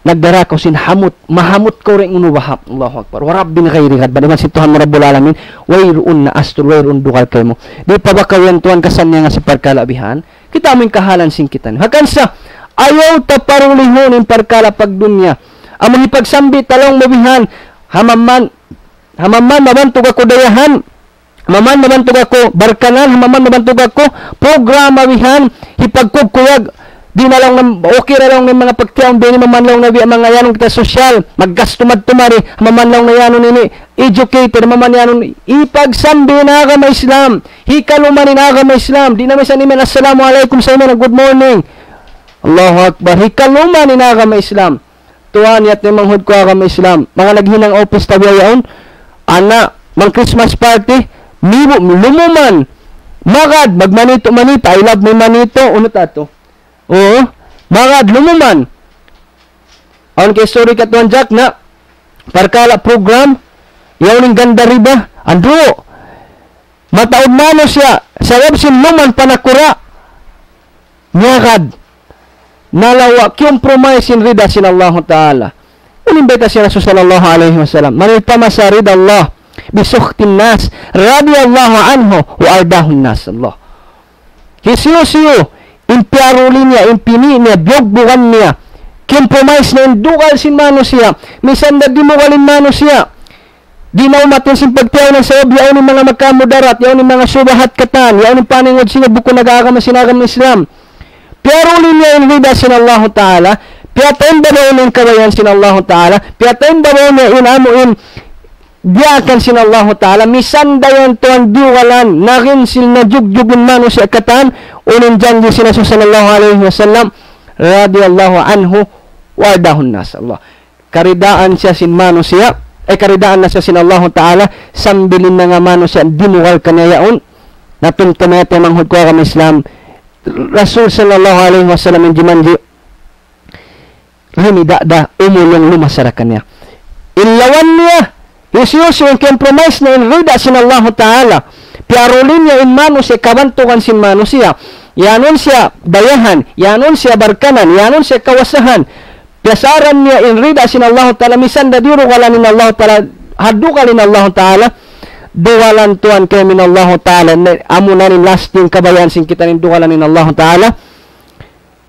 Nagdara kaw sin hamut, mahamut ko ring unuwahap. Allahu Akbar. Wa rabbin ghairi ghadban. Man si Tuhan mo Rabbul Alamin, wayruun na astur wayruun dukal kay mo. Di pa ba kaw yan tuwan kasan niya nga si parkalabihan? Kita aming kahalan sing kitan. Hakan sa ayaw ta parulihon in parkala pagdunya. Among ipagsambi talong mabihan hamaman mabantog ako dayahan, hamaman mabantog ako barkanan, hamaman mabantog ako programa wihan, hipagkugkuyag, di na lang, okay na lang ng mga pagtiyaw, di ni mamanlaw na mga yanong kita sosyal, maggastumad tumari, hamamanlaw na yanon nini, educated, hamaman yanon, ipagsambi na agama Islam, hikaluman na agama Islam, di namin sa nimen, assalamualaikum sa imen, good morning, Allahu Akbar, hikaluman na agama Islam, tuwan yat ni manghud ko agama Islam, mga naghinang office tabi yaon, ana, mang Christmas party, lumuman, magad, magmanito-manita, I love me manito, uno tato. Oo, magad, lumuman. Ayon kay story katuan Jack na, parkala program, yaw ning ganda riba, andro, mataod mano siya, sa websin luman panakura, magad, nalawa, compromise in rida sin Allah Ta'ala. Unimbita si Rasul sallallahu alaihi wasallam, maniltama sa rid Allah bisukhtin nas radiyallahu anhu wa ardahun nas. Allah hisiyo impiaruli niya, impini niya, biyogbukan niya, compromise na indukal sin mano siya, misan na dimukalin mano siya, di na umatin sin pagtiyaw ng saob, yaw ni mga magkamudarat, yaw ni mga subahat katan, yaw ni paningod siya buko nag-aagama sinagam ng Islam, piaruli niya in rida sin Allah Ta'ala. Piyatain ba mo in kawayan sin Allah Ta'ala? Piyatain ba mo in amuin biyakan sin Allah Ta'ala? Misan dayon to ang diwalan, nakin sil na jugjugin mano si akatan, unin dyan yung sinaso sallallahu alaihi wasallam, radiyallahu anhu, wardahun nas Allah. Karidaan siya sin mano siya, karidaan na siya sin Allah Ta'ala, sambilin na nga mano siya, dimuwal kanayaon, natumtumete manghud ko ang Islam, Rasul sallallahu alaihi wasallam, yung jimanji, lumidada, umulong lumasarakan niya. Inlawan niya, Yesus yung compromise na inrida sin Allah Ta'ala. Piarulin niya in mano siya, kabantukan sin mano siya. Yanon siya dayahan, yanon siya barkanan, yanon siya kawasahan. Piasaran niya inrida sin Allah Ta'ala, misan dadiro kalanin Allah Ta'ala, hadu kalin Allah Ta'ala, duwalan tuan kay min Allah Ta'ala, amo na rin lasting kabayan sin kita nin duwalan nin Allah Ta'ala.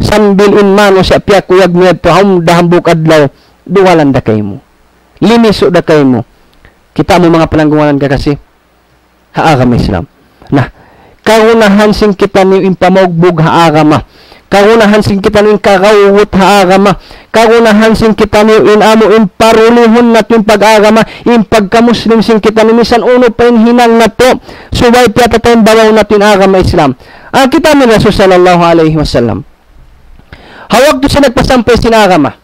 Sambil in mano siya, piya kuyag niya to, dahambuk adlaw, duwalan da kay mo. Limiso da kay mo. Kita mo mga pananggunganan ka kasi, haagam Islam. Nah, kaunahan sing kita ni impamagbog haagama. Kaunahan sing kita ni kakawut haagama. Kaunahan sing kita ni inamo imparulihon natin pag-agama. Impagka-Muslim sing kita ni misan uno pa hinang na to. Subay piyata tayong bawaw natin agama Islam. Kita ni Rasul sallallahu alaihi wasallam. Hawag to siya nagpasampay sinagama.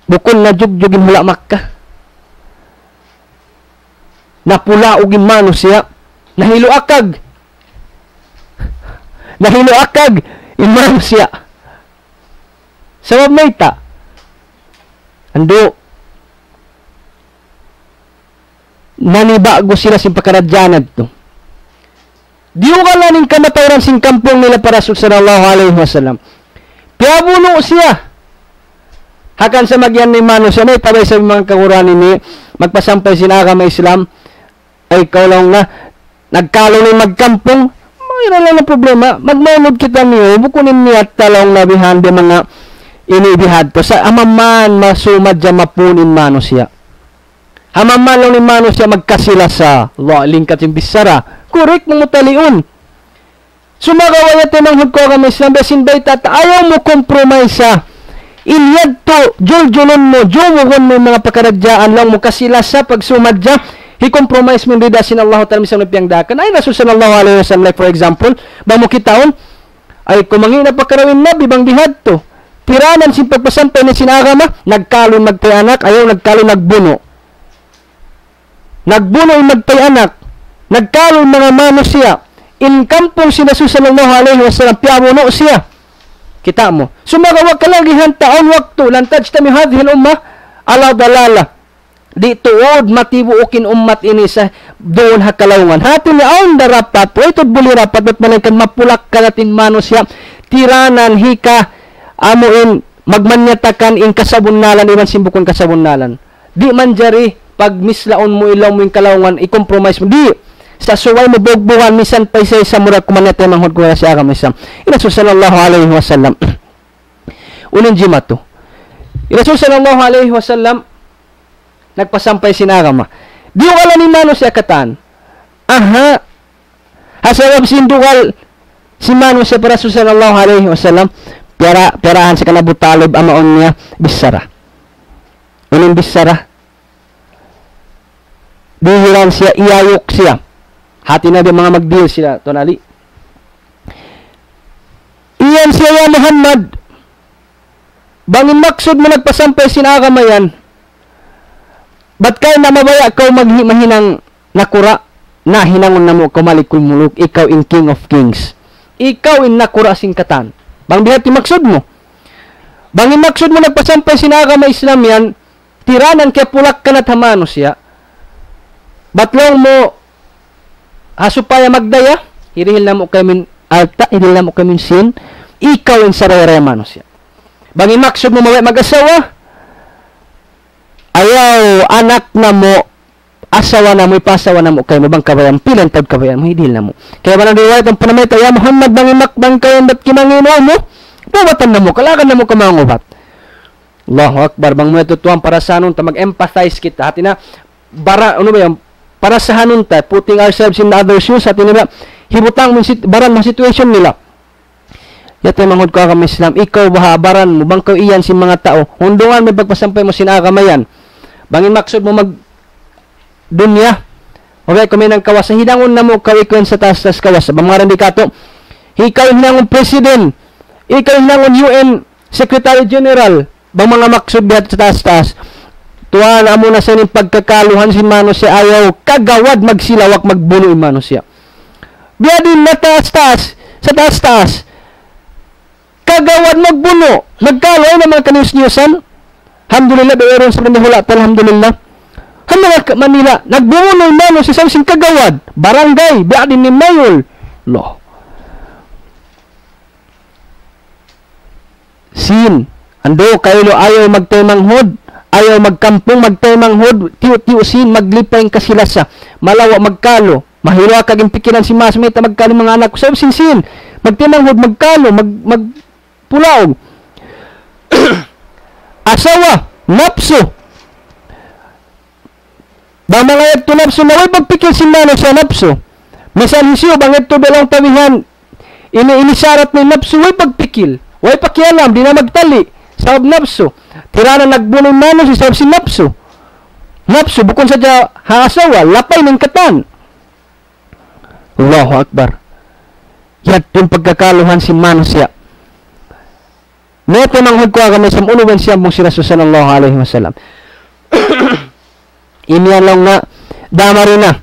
Bukon na jugjugin hula Makkah. Napula og imano siya. Nahilo akag imano siya. Sabab mayta. Ando. Nanibago sila sin pakaradyanad to. Diyo ka lang ng kamatawaran sing kampong nila para sallallahu alaihi wasallam. Piabuno siya. Hakan sa magyan ni mano siya, may tabay sa mga kakurani ni magpasampay sinagama Islam, ay ikaw lang na nagkalo ni magkampong, mayroon lang na problema, magmaunod kita niyo, bukunin niya at talong nabihan de mga inibihad to, sa amaman masumad dyan mapunin mano siya. Amaman lang ni mano siya magkasila sa lingkat yung bisara, correct mo taliun. Sumagaway ito ng hudko kami Islam, besin bay tata, ayaw mo compromise sa ilyad to, juljulon mo, jumuhon mo mga pakaradyaan lang mo kasila sa pagsumadya, i-compromise mo rida sin Allah Ta'ala misang nagpiyangdakan. Ay, Rasul sallallahu alaihi wasallam, like for example, ba mo kitaon, ay kumangin na pagkarawin na, bibang bihad to. Tiranan sin pagpasampay na sinagama, nagkalon magtayanak, ayaw nagkalon nagbuno. Nagbuno yung magtayanak, nagkalon mga mano siya, in kampong si Rasul sallallahu alaihi wasallam, piyamuno siya. Kita mo. Sumagawag ka lang taon waktu lantad sa mihadhil ummah ala dalala. Di tuod matibuukin ummat ini sa doon hakalaungan. Hati ni aon darapat po ito buli rapat at malangkan mapulak ka natin mano siya. Tiranan hika amuin magmanyatakan in kasabunnalan iman simbukon kasabunnalan. Di manjari pag mislaon mo ilaw mo yung kalaungan i-compromise mo. Di sa suway mo bugbuhan misan pa isa sa murag kumanyat yung manghod ko na siya kami Islam. Rasul sallallahu alaihi wasallam. Unin jima to. Rasul sallallahu alaihi wasallam nagpasampay sinagama. Di ko alam ni mano siya katan. Aha. Hasawab sindugal si mano siya para Rasul sallallahu alaihi wasallam. Perahan sa kanabutalob amaon niya bisara. Unin bisara. Dihiran siya, iyayok siya. Hati na mga mag-deal sila, tonali. Iyan siya ya Muhammad. Bangin maksud mo nagpasampay sinagama yan. Ba't kayo na mabaya ikaw mahinang nakura na hinangon na mo kumalikul muluk, ikaw in King of Kings. Ikaw in nakura singkatan. Bang bihat yung maksud mo. Bangin maksud mo nagpasampay sinagama Islam yan, tiranan kaya pulak ka na tamano siya. Batlong mo asupaya magdaya, hirihil na mo kamin alta, hirihil na mo kamin sin, ikaw in sarayaraya mano siya. Bangin maksud mo mag-asawa, ayaw anak na mo, asawa na mo, ipasawa na mo kayo mo bang kabayan, pilan tawad kabayan mo, hirihil na mo. Kaya ba nang riwayat ang panamay, ya Muhammad, bangin makbang kayo, ba't kimangino mo? Pabatan na mo, kalakan na mo kamangubat. Allahu Akbar, bang mo itutuan para sa anong, mag-empathize kita, hati na, bara, ano ba yan, para sa hanun tayo, putting ourselves in the other shoes, at nila, hibutang baran mga situation nila. Yato yung manghod ko kami Islam, ikaw bahabaran mo, bang kaw iyan si mga tao, hundungan may pagpasampay mo sinagamayan, bangin maksud mo mag dunya, okay, kami ng kawas, hidangon na mo, kaw ikaw sa taas-taas kawas, bang mga randikato, ikaw hinangon president, ikaw hinangon UN Secretary General, bang mga maksud bihat sa taas-taas, tuwan amo na sa ning pagkakaluhan si mano siya ayaw kagawad magsilawak magbuno imano siya. Biya din na taas-taas sa taas-taas. kagawad magbuno, magkalo ay naman kanius-niusan. Alhamdulillah, bayron sa kanihulatan, alhamdulillah. Mga Manila, nagbuno man si sing kagawad, barangay, biadin ni Mayol. Lo. Sin, ando kayo ayaw magtaymanghod, ayaw magkampong magtaymanghod, tiyo-tiyo sin, maglipay kasilasa, malawa magkalo, mahilo kaging pikiran si Mas, may magkalo mga anak ko, sabi sin, magtaymanghod, magkalo, magpulaog. Asawa, napso, ba mga ito napso na way pagpikil si Mano sa napso. Misan hisyo, bang ito dalang tawihan, inisarat ni napso, way pagpikil. Way pakialam, di na magtali. Sabab napso. Tirana nagbuno Mano si sabab si napso. Napso, bukon sa dya haasawa, lapay ng katan. Allahu Akbar. Yat yung pagkakaluhan si Mano siya. Neto nang hagkuha kami sa unuban siya mong si Rasul sallallahu alaihi wasallam. Imiyan lang na dama rin na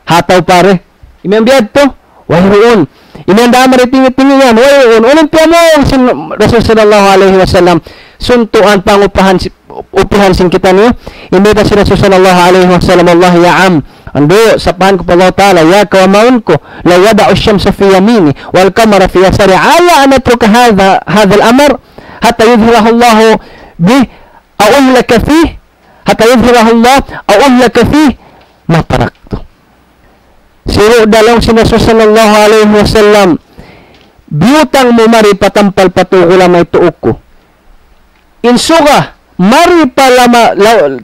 hataw pare imiyan biyad to wayroon imiyan dama rin tingi-tingi yan wayroon unang piya mo sin Rasul sallallahu alaihi wasallam suntuan pangupahan upihan sin kita niyo imita si Rasul sallallahu alaihi wasallam Allah ya'am ando sapahan ko pa Allah ta'ala ya kawamaun ko la yada'u syamsa fi yamini wal kamara fi yasari ala an atruka hadha al-amr hatta yudhirahu Allah bi a'ullaka fihi hatta yudhirahu Allah a'ullaka fihi ma taraktu. Siro dalawang si Rasul sallallahu alaihi wasallam biyutang mo mari patampal patukulam ay tuok ko. Insuga mari palama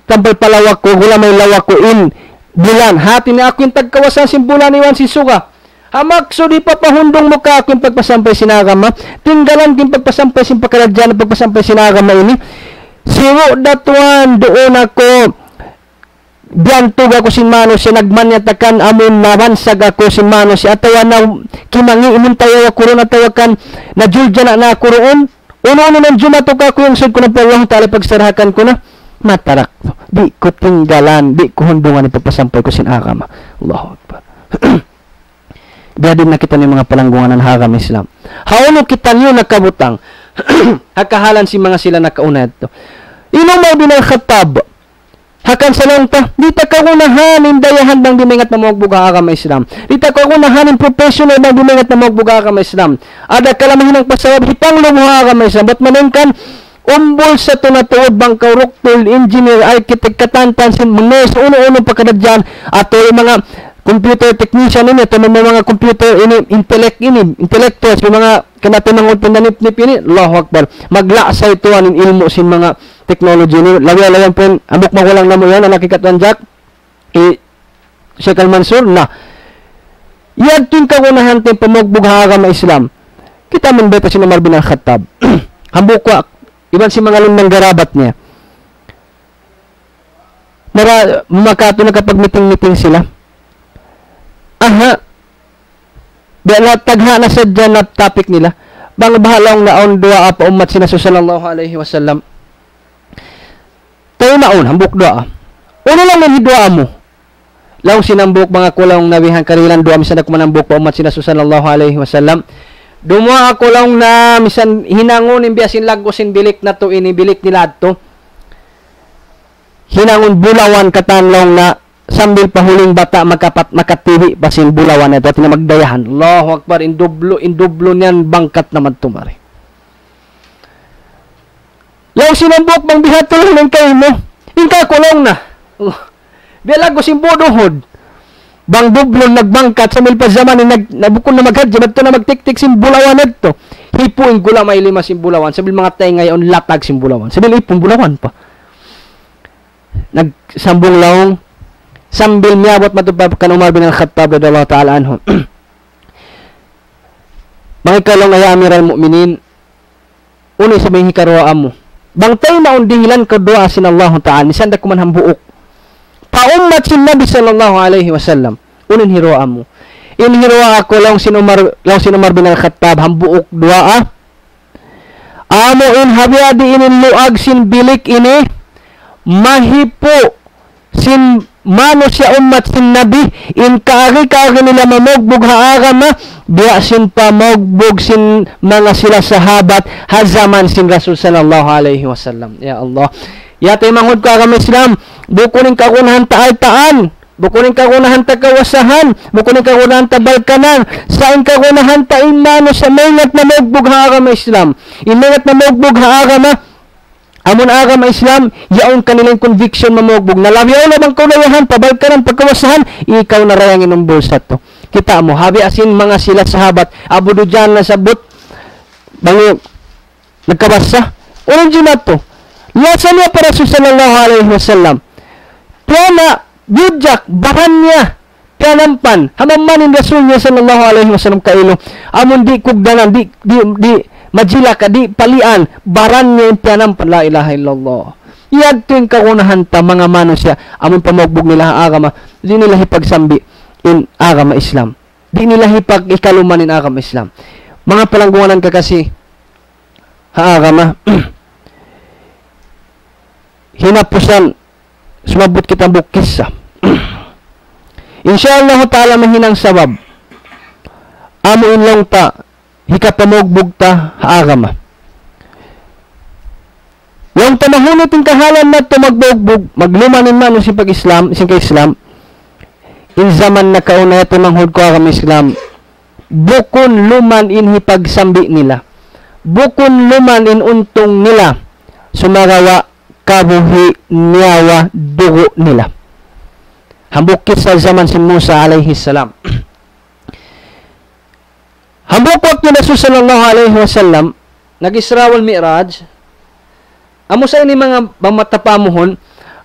tampal palawak ko gulamay lawak ko in bulan hati ni ako yung tagkawasan sin bulan iwan si suga. Hamak so di pa pahundong mo ka ako yung pagpasampay sinagama tinggalan din pagpasampay sin pakaladyan pagpasampay sinagama ini. Siro datuan doon ako biyantog ako sin Mano siya nagmanyatakan amon nabansag ako sin Mano siya atawa na kimangi imun tayo ako ron atawa kan na julja na ako roon uno ng jumatok ako yung sud ko ng Allah ta'ala pagsarahakan ko na matarak di ko tinggalan di ko hundungan ipagpasampay ko sin agama Allahu Akbar. Biya din nakita niyo mga palanggungan ng Hagam Islam hauno kita niyo nakabutang hakahalan si mga sila nakauna ito. Inumaw din ang Khattab. Hakan sa lang ta, di ta kaunahan dayahan bang dimingat na magbuga ka ma Islam. Di ta kaunahan professional bang dimingat na magbuga ka ma Islam. Ada kalamahin ng pasawab hitang lumuha ka ma Islam. Ba't maningkan umbol sa tunatuod bang kauruktul, engineer, architect, katantan, nurse, uno-uno pagkadadyan ato yung mga computer technician ini to mga computer ini intellectuals yung mga kanatinangod pandanip-nip ini Allahu Akbar maglaasa ito anin ilmo sin mga technology ni lawi-lawan po ambok magulang na mo yan ang nakikatuan Jack Sheikh Al-Mansur na yan tin kaunahan tin pamagbugha ka ma Islam kita man beta si Umar bin Al-Khattab ambok ko iban si mga lunang garabat niya nara makato na kapag meeting sila aha biya tagha na sa dyan na topic nila bang bahalong naon dua pa umat sina sallallahu alaihi wasallam tayo naon hambuk dua uno lang man hidua mo laong sinambuk mga kulang nabihan karilan dua misan ako manambuk pa umat sina sallallahu alaihi wasallam dumwa ako lang na misan hinangon imbiasin lagosin bilik na to inibilik nila to hinangon bulawan katanlong na sambil pahuling bata makatiwi basin bulawan na ito at magdayahan Allahu Akbar indublo niyan bangkat naman tumari yung sinambok bang bihatol ng kayo mo ingka kulong na bialago simbodohod bang dublo nagbangkat sambil pa zaman nabukon na maghadya ito na magtik-tik simbulawan na ito hipuin gula may 5 simbulawan sabil mga tayo ngayon latag simbulawan sabil ipong bulawan pa nagsambong laong sambil miyabot matubab kan Umar bin Al-Khattab radhiyallahu ta'ala anhu. Mga kalong ay amiral mu'minin uni sa may hikaroa mo. Bangtay na undihilan ko doa sin Allah ta'ala nisan da kuman hambuok. Paummat sin Nabi sallallahu alaihi wasallam unin hiroa mo. In hiroa ako lang sin Umar bin Al-Khattab hambuok doa. Amo in habiadi inin luag sin bilik ini mahipo sin mano siya ummat sin nabi in kaari nila mamogbog haagama biya sin pa mogbog sin mga sila sahabat hazaman sin Rasul sallallahu alaihi wasallam. Ya Allah, yatay manghod ka kami Islam, bukunin kagunahan taal-taan, bukunin kagunahan ta kawasahan, bukunin kagunahan ta balkanan, saan kagunahan ta imano sa mayat na mogbog haagama Islam, imayat na mogbog haagama amon agama Islam, yaon kanilang conviction mamogbog. Nalabyaw na bang kaunayahan, pabalkanan, pagkawasahan, ikaw na rayang inong bulsa to. Kita mo, habi asin mga sila sahabat, abudo dyan na sabot, bangi, nagkabasa. Original to. Lasa niya para sa sallallahu alaihi wasallam. Tiana, yudjak, bahan niya, tianampan, hamaman in Rasul niya sallallahu alaihi wasallam kailo. Amon di kugdanan, di majila ka di palian baran niya yung pianampan la ilaha illallah. Iyad to yung kagunahan ta mga mano siya amon pamogbog nila ang agama, di nila hipagsambi in agama Islam, di nila hipag ikaluman in agama Islam. Mga palanggunganan ka kasi ha agama hinapusan sumabot kitang bukis sa insyaallah ta'ala mahinang sabab amo inlong ta hikapamogbog ta haagama. Yung tamahunot yung kahalan na ito magbogbog, maglumanin man si pag-Islam, isang ka-Islam, in zaman na kauna ito manghod ko agama Islam, bukon luman in hipagsambi nila, bukon luman in untong nila, sumarawa, kabuhi, niyawa, dugo nila. Hambukit sa zaman si Musa alayhi salam. Hambukot ni Rasul sallallahu alaihi wasallam nag-Isra wal Mi'raj. Amo sa ini mga mamatapamuhon,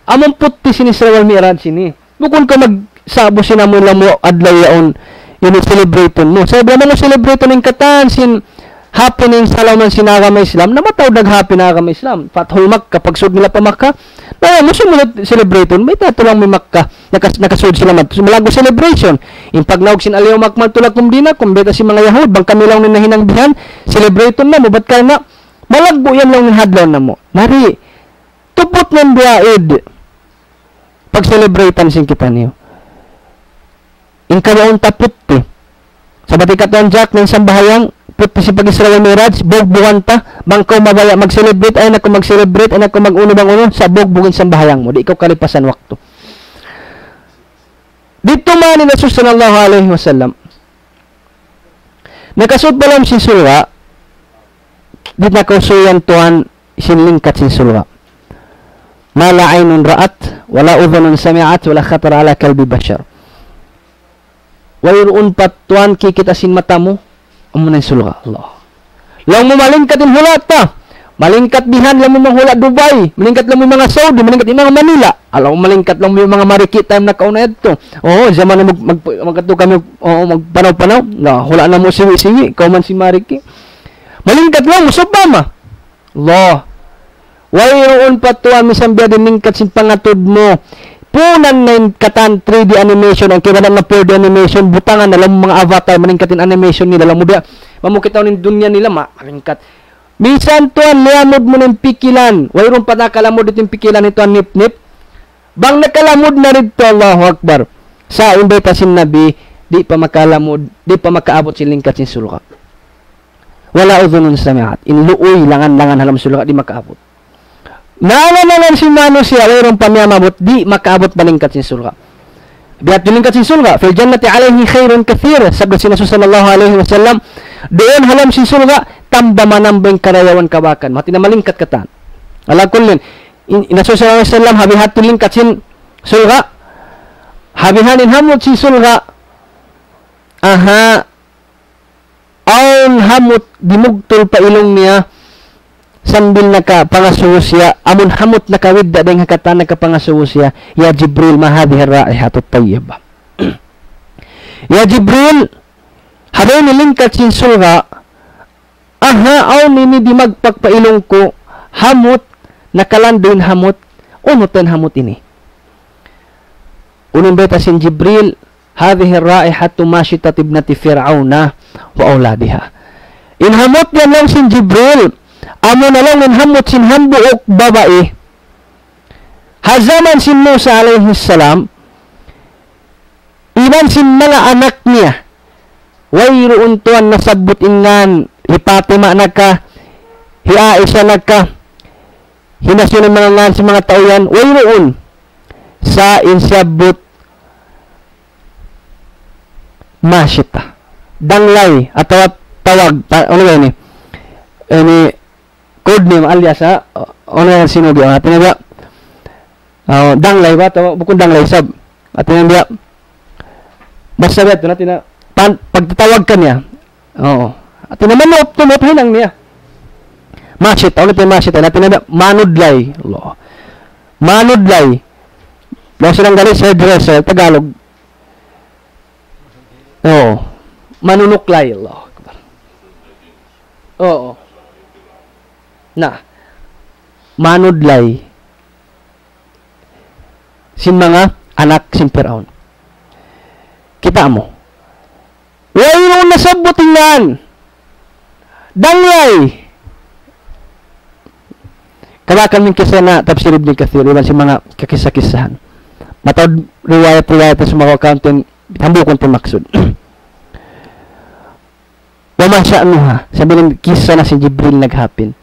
among putti sin Isra wal Mi'raj sini. Bukon ka magsabo sinamo lang mo adlaw yaon yun celebrate mo. Sa iba mo celebrate ning katan sin happening sa laman sinagama Islam, namataw nag-happy na agama Islam. Fathul Makkah, pagsud nila pa Makkah, na mo sumunod celebrate may tatulang may Makkah, nakasud sila malago celebration. In pagnaog sin aliyaw makmal tulak kumdina, kumbeta si mga Yahud, bang kami lang ni hinangbihan, celebrate na mo, ba't ka na, malagbo yan lang ng hadlaw na mo. Nari, tupot ng biyaid, pag-celebratean sin kita niyo. In kawaon tapot sa batikatuan Jack ng sambahayang, puti si pag-Isra wal Mi'raj, bugbugan ta, bangko mabaya mag-celebrate, ay nako mag-celebrate, ay nako mag-uno bang uno, sa bugbugin sa bahayang mo, di ikaw kalipasan wakto. Dito man ni Rasul sallallahu alaihi wasallam, nakasud ba lang si sulwa, di nakausuyan tuhan sinlingkat si sulwa. Mala aynun ra'at, wala udhunun sami'at, wala khatara ala kalbi bashar. Wayroon pat tuhan kikita sin mata mo, amunay sulga Allah. Lang mo malingkat din hulat ta. Malingkat bihan lang mo mga hulat Dubai. Malingkat lang mo mga Saudi. Malingkat yung mga Manila. Alam mo malingkat lang mo yung mga Mariki time na kauna ito. Oo, zaman na magkato kami magpanaw-panaw. Hula na mo siwi-siwi. Ikaw man si Mariki. Malingkat lang mo sa Obama. Allah. Wayroon pa tuwan misambia din ningkat sin pangatod mo. Punan na yung katan 3D animation, ang kibanan na 4D animation, butangan na lang mga avatar, maningkatin animation nila, lang mo biya, mamukitaw ng dunya nila, malingkat. Minsan to, niamod mo ng pikilan, wayroon pa nakalamod ito yung pikilan ito, ang nip-nip, bang nakalamod na rin to, Allahu Akbar, sa imbitasin Nabi, di pa makalamod, di pa makaabot si lingkat sin sulka. Wala udhunun sami'at, inluoy, langan-langan halam sulka, di makaabot. Naalala si Mano siya, mayroong pamiyamabot, di makaabot balingkat sin sulka. Biat balingkat sin sulka, fil jannati alayhi khairun kathir, sabi si Rasul sallallahu alaihi wasallam, doon halam sin sulka, tamba manambeng karayawan kabakan, mati na malingkat katan. Ala kullin, Rasul sallallahu alaihi wasallam, habihat tulingkat sin sulka, habihanin hamut sin sulka, aun hamut, dimugtol pa ilong niya, sambil nakapangasuwo siya, amon hamot nakawidda dahil hakatan nakapangasuwo siya, ya Jibril mahadih ra'ihatu tayyibah. Ya Jibril, haray nilingkat sin sulga, aw nini di magpagpailong ko, hamot, nakalandoin hamot, unutan hamot ini. Unang beta sin Jibril, hadih ra'ihatu masyitat ibnati Fir'auna wa auladiha. Inhamot yan lang sin Jibril, amo na lang hamot sin hambuok babae. Hazaman sin Musa alayhi salam, Iban sin mga anak niya. Wayroon tuan nasabot ingan. Hipatima nagka. Hiaisa nagka. Hinasyon ng mga ngan sa mga tao yan. Wayroon. Sa insabot. Masyita. Danglay. Atau tawag. Ano ba ini? Ini. Code name alias ha. Ano yan sinubi. Atin na ba? Danglay ba? Bukod danglay sab. Atin na ba? Basta ba ito natin na pagtatawag ka niya. Oo. At naman tumuthinang niya. Masyit. Ano ito yung masyit? Natin na manudlay. Manudlay. Bawa silang galit sa dresser. Tagalog. Oo. Manunuklay. Oo. Na. Manudlay. Sin mga anak sin Firaun. Kita mo. Wala nasabutin yan. Danglay. Kabakan min kisah na tafsir Ibn Kathir. Iban si mga kakisa-kisahan. Matawad riwayat-riwayat sa mga accountant. Hambukon ito maksud. Wamasya anuha. Sabi ng kisah na si Jibril naghapin.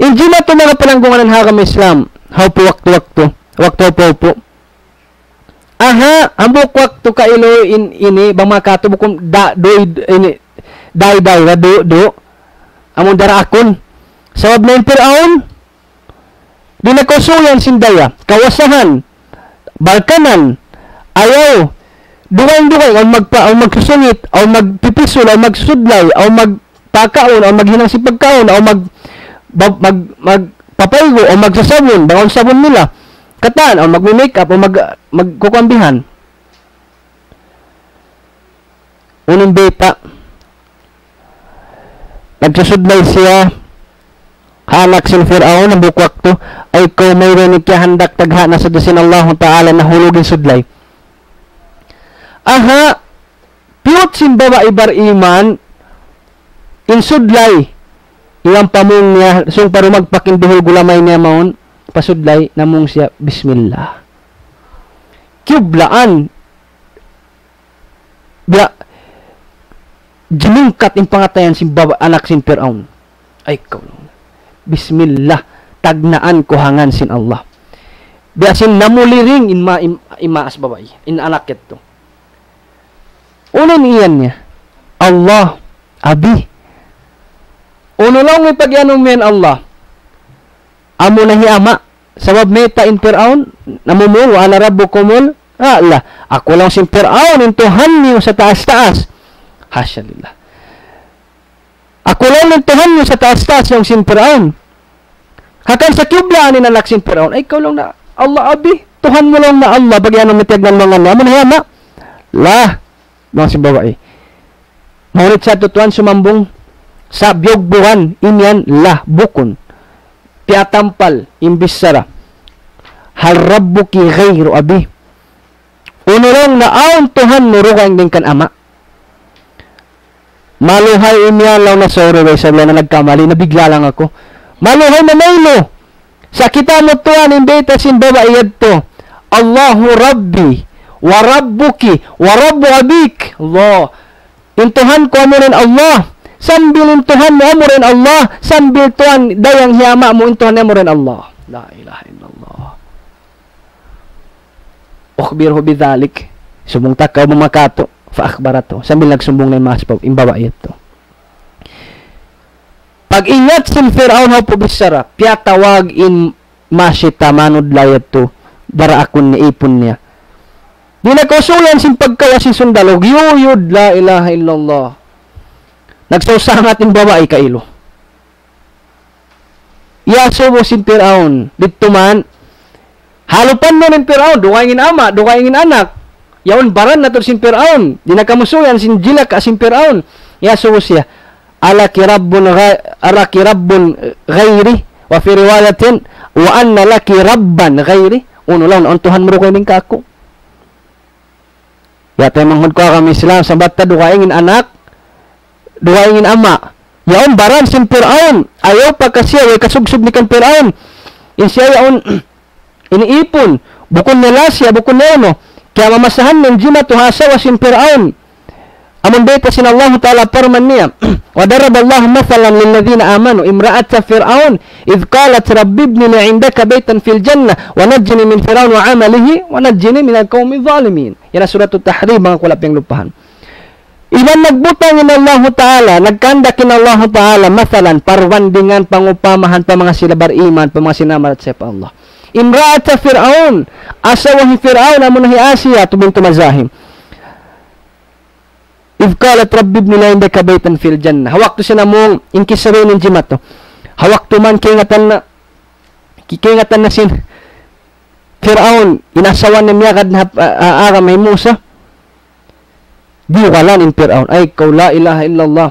Hindi na ito mga palanggungan ng hakam Islam. Haupo waktu-waktu. Waktu-waktu. Aha, ambok waktu kailo ini bang makato bukum ini dai do amon dara akon sawab na Firaun di nakosuyan sindaya kawasahan balkanan ayaw duway o magsusungit o magpipisol o magsudlay o magpakaon o maghinang si pagkaon o magpapaygo o magsasabon bangon sabon nila kataan o mag-makeup o magkukambihan. Unang beta, nagsusudlay siya, hanak sin Firaun, ang bukwak to, ay ko may rinig kaya handak tagha na sa dasin Allah Ta'ala na hulugin sudlay. Aha, piyot sin baba ibar iman, in sudlay, ilang pamong niya, sung paru magpakindihul gulamay niya maun, pasudlay namong siya bismillah kiblaan biya jinungkat in pangatayan si baba anak sin Firaun ay kaulong bismillah tagnaan ko hangan sin Allah biya sin namuliring in imaas babay in anak ito unin iyan niya Allah abi uno lang may pagyanong men Allah amo na hiyama sabab meta in Firaun namumul wa ana rabbukumul ala ako lang sin Firaun in Tuhan niyo sa taas-taas hasya lillah ako lang in Tuhan niyo sa taas-taas yung sin Firaun hakan sa kiblaan ni anak sin Firaun ay ikaw lang na Allah abi Tuhan mo lang na Allah bagyan ng mitiyag ng mga amo na hiyama lah mga sin babae maulit sa tutuan sumambong sa biyog inyan lah bukon piatampal imbisara hal rabbuki ghairu abi uno lang na aon Tuhan nurukang din kan ama maluhay imyan lang na sorry sabi na nagkamali nabigla lang ako maluhay na maylo sa kita mo tuan imbita sin babae to Allahu rabbi wa rabbuki wa rabbu abik Allah intuhan ko mo rin Allah sambil Tuhan mo rin Allah sambil Tuhan dayang hiyama mo Tuhan mo rin Allah la ilaha illallah ukhbirhu bidhalik sumbong takaw mamakato fa akhbarato sambil nagsumbong na maspaw imbawa ito pag ingat sin Firaun ho pobisara piatawag in masyita manudlayat to dara akon ni ipon niya di nakosulan sin pagkawa sin sundalog yuyud la ilaha illallah nagsusangat yung babae kailo. Yaso mo si Firaun. Dito man, halupan mo ng Firaun. Dukaingin ama, dukaingin anak. Yaon baran na to si Firaun. Di nakamusuyan sin jilak ka si Firaun. Yaso mo siya. Araki rabbun ghairi. Wa fi riwayatin, wa anna laki rabban ghairi. Uno lang, nauntuhan mo kayo ng kako. Yata manghod ko kami Islam. Sambat ta dukaingin anak. Duwaingin ama yaon baran sin Firaun ayaw pa kasi way kasugsug ni kan Firaun in siya yaon iniipon bukon nila siya bukon na no Kaya mamasahan ng jima to hasawa sin Fir'aun. Amun beta sin Allah Ta'ala parman niya. Wa daraballahu mathalan lil ladzina amanu imra'ata Fir'aun idh qalat rabbi ibni li 'indaka baytan fil jannah wa najjini min Fir'aun wa 'amalihi wa najjini min al-qaumi adh-dhalimin. Yan ang surat at-Tahrim mga kulap yang lupahan. Iban nagbutang in Allah Ta'ala, nagkanda kin Allah Ta'ala mathalan parwandingan pangupamahan pa mga sila bariman pa mga sinamarat sa Allah. Imra'ata Fir'aun, asawahi Fir'aun amun hi Asia tubing tumazahim. If qalat rabbi ibn la indaka baytan fil jannah. Hawak to siya namong inkisarin ng jimat to. Hawak to man kingatan na sin Fir'aun inasawan na miyagad na ara may Musa. Di walan in Fir'aun ay ikaw la ilaha illallah.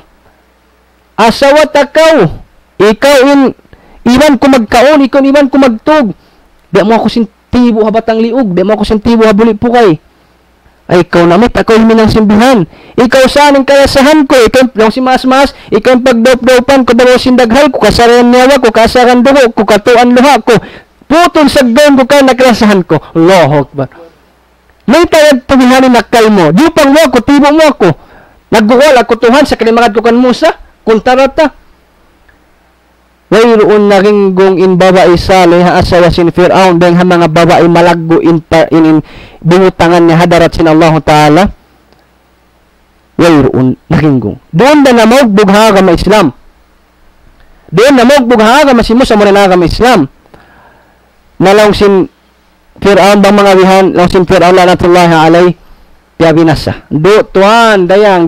Asawat akaw. Ikaw iwan ko magkaon, ikaw iwan ko magtug. Di mo ako sintibo habatang liog, di mo ako sintibo habuli pukay. Ay ikaw namit, ako himinang simbihan. Ikaw saan ang kayasahan ko? Ikaw lang si mas-mas, ikaw ang pagdop-dopan ko daw sindaghal ko, kasaran niyawa ko, kasaran duho ko, katuan luha ko. Putol sa gawin ko ka nakayasahan ko. Allahu Akbar. May tayag pamihanin nakal mo. Di pang mo ako, tibo mo ako. Nagguwal ako tuhan sa kalimagad ko kan Musa, kuntarata. Wayroon na ringgong in babae salih asawa sin Fir'aun dahil mga babae malaggo in bingutangan niya hadarat sin Allah Ta'ala. Wayroon na ringgong. Doon na namogbog hagam Islam. Doon namogbog hagam si Musa muna na Islam. Nalaw sin Fir'aun bang mga wihan, law sin Fir'aun lanatullahi alay. Kaya binasa. Do, tuan, dayang